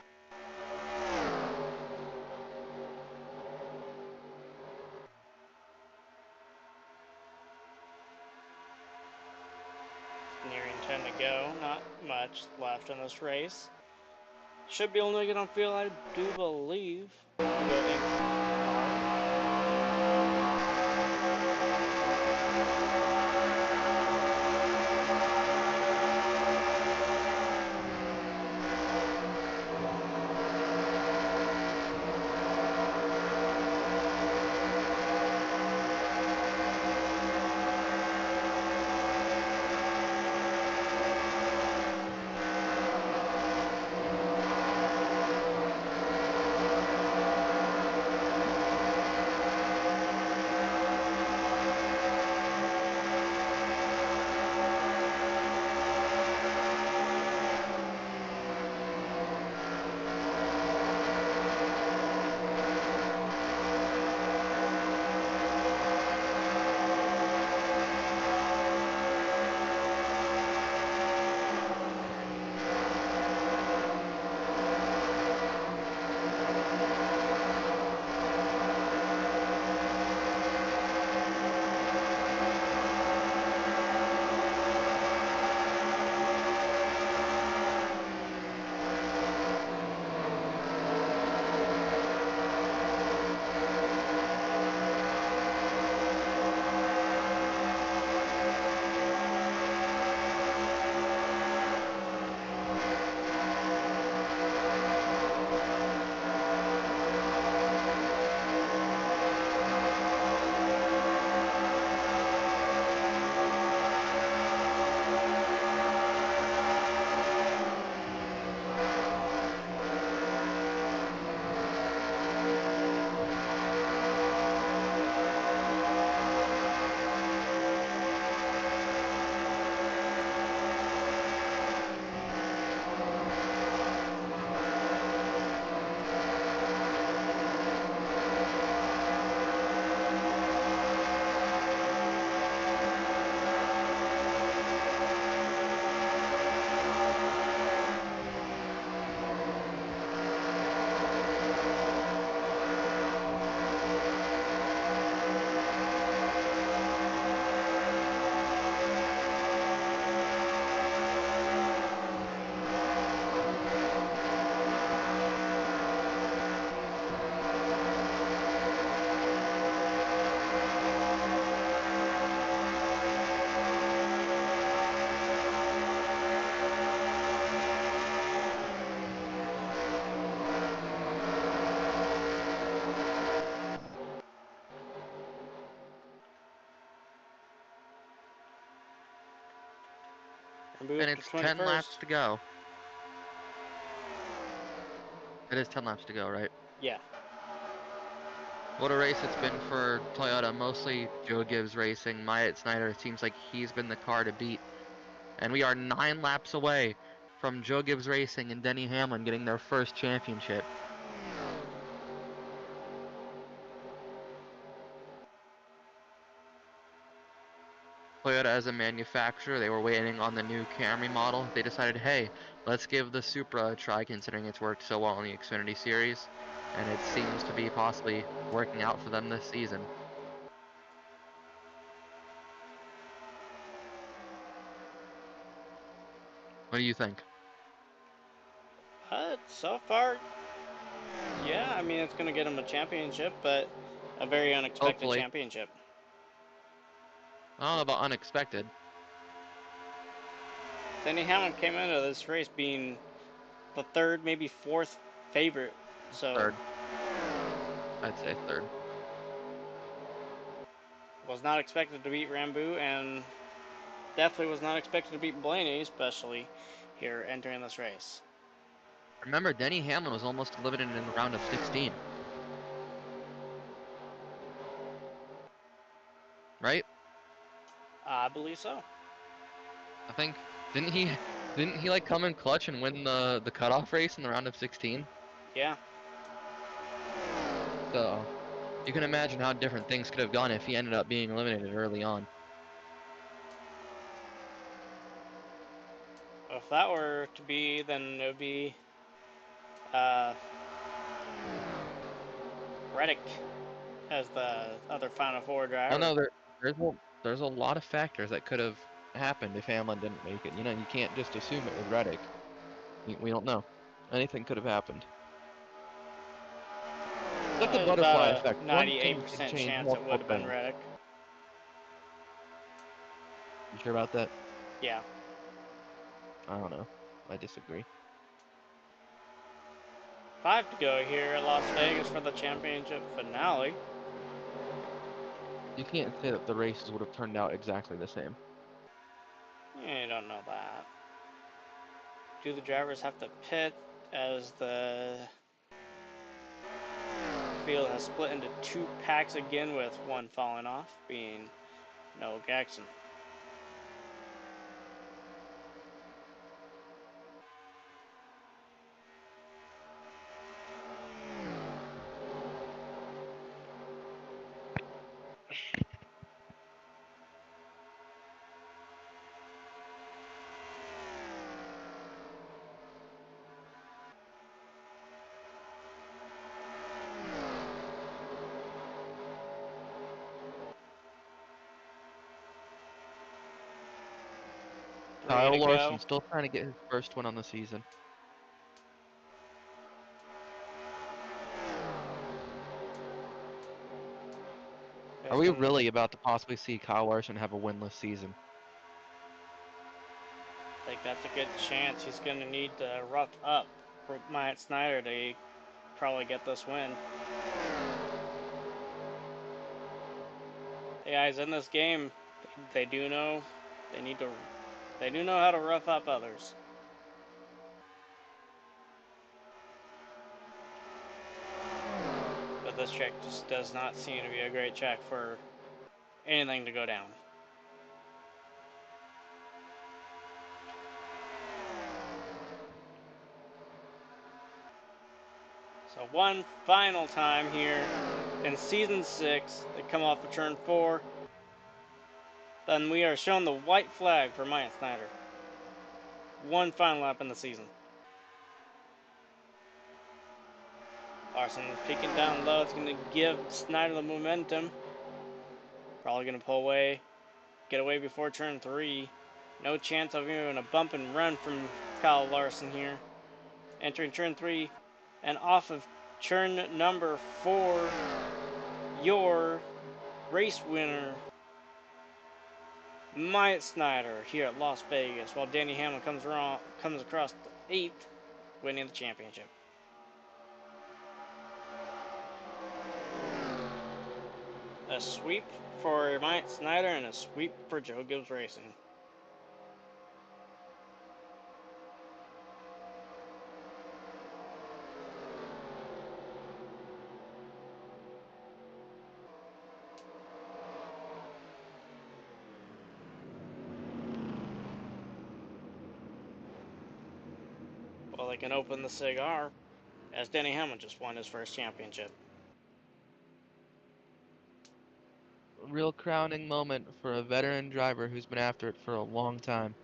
Nearing 10 to go. Not much left in this race. Should be able to get on field, I do believe. Rambo And up to it's 10 laps 21st. to go. It is 10 laps to go, right? Yeah. What a race it's been for Toyota. Mostly Joe Gibbs Racing. Myatt Snyder, it seems like he's been the car to beat. And we are 9 laps away from Joe Gibbs Racing and Denny Hamlin getting their first championship. Toyota as a manufacturer, they were waiting on the new Camry model. They decided, hey, let's give the Supra a try considering it's worked so well in the Xfinity Series. And it seems to be possibly working out for them this season. What do you think? So far, yeah, I mean, it's going to get him a championship, but a very unexpected Hopefully. championship. I don't know about unexpected. Denny Hamlin came into this race being the third, maybe fourth favorite. So Third. I'd say third. was not expected to beat Rambo, and definitely was not expected to beat Blaney, especially here entering this race. Remember, Denny Hamlin was almost eliminated in the round of 16. Right? I believe so. I think didn't he like come in clutch and win the cutoff race in the round of 16? Yeah. So you can imagine how different things could have gone if he ended up being eliminated early on. If that were to be, then it would be uh, Reddick as the other Final Four Oh driver. no, there's a lot of factors that could have happened if Hamlin didn't make it. You know, you can't just assume it was Reddick. We don't know. Anything could have happened. It's like the There's butterfly about effect. a One thing can 98% change chance it multiple would have been things. Reddick. You sure about that? Yeah. I don't know. I disagree. 5 to go here at Las Vegas for the championship finale. You can't say that the races would have turned out exactly the same. You don't know that. Do the drivers have to pit as the field has split into 2 packs again, with one falling off, being Noah Jackson. Ready Kyle to Larson go. still trying to get his first win on the season. Are we really about to possibly see Kyle Larson have a winless season? I think that's a good chance. He's going to need to rough up for Myatt Snyder to probably get this win. The guys in this game, they do know they do know how to rough up others. But this track just does not seem to be a great track for anything to go down. So one final time here in season 6, they come off of turn 4. Then we are shown the white flag for Myatt Snyder. One final lap in the season. Larson peeking down low. It's going to give Snyder the momentum. Probably going to pull away, get away before turn 3. No chance of even a bump and run from Kyle Larson here. Entering turn 3 and off of turn number 4, your race winner, Myatt Snyder, here at Las Vegas, while Danny Hamlin comes across the 8th, winning the championship. A sweep for Myatt Snyder and a sweep for Joe Gibbs Racing. Well, they can open the cigar as Denny Hamlin just won his first championship. A real crowning moment for a veteran driver who's been after it for a long time.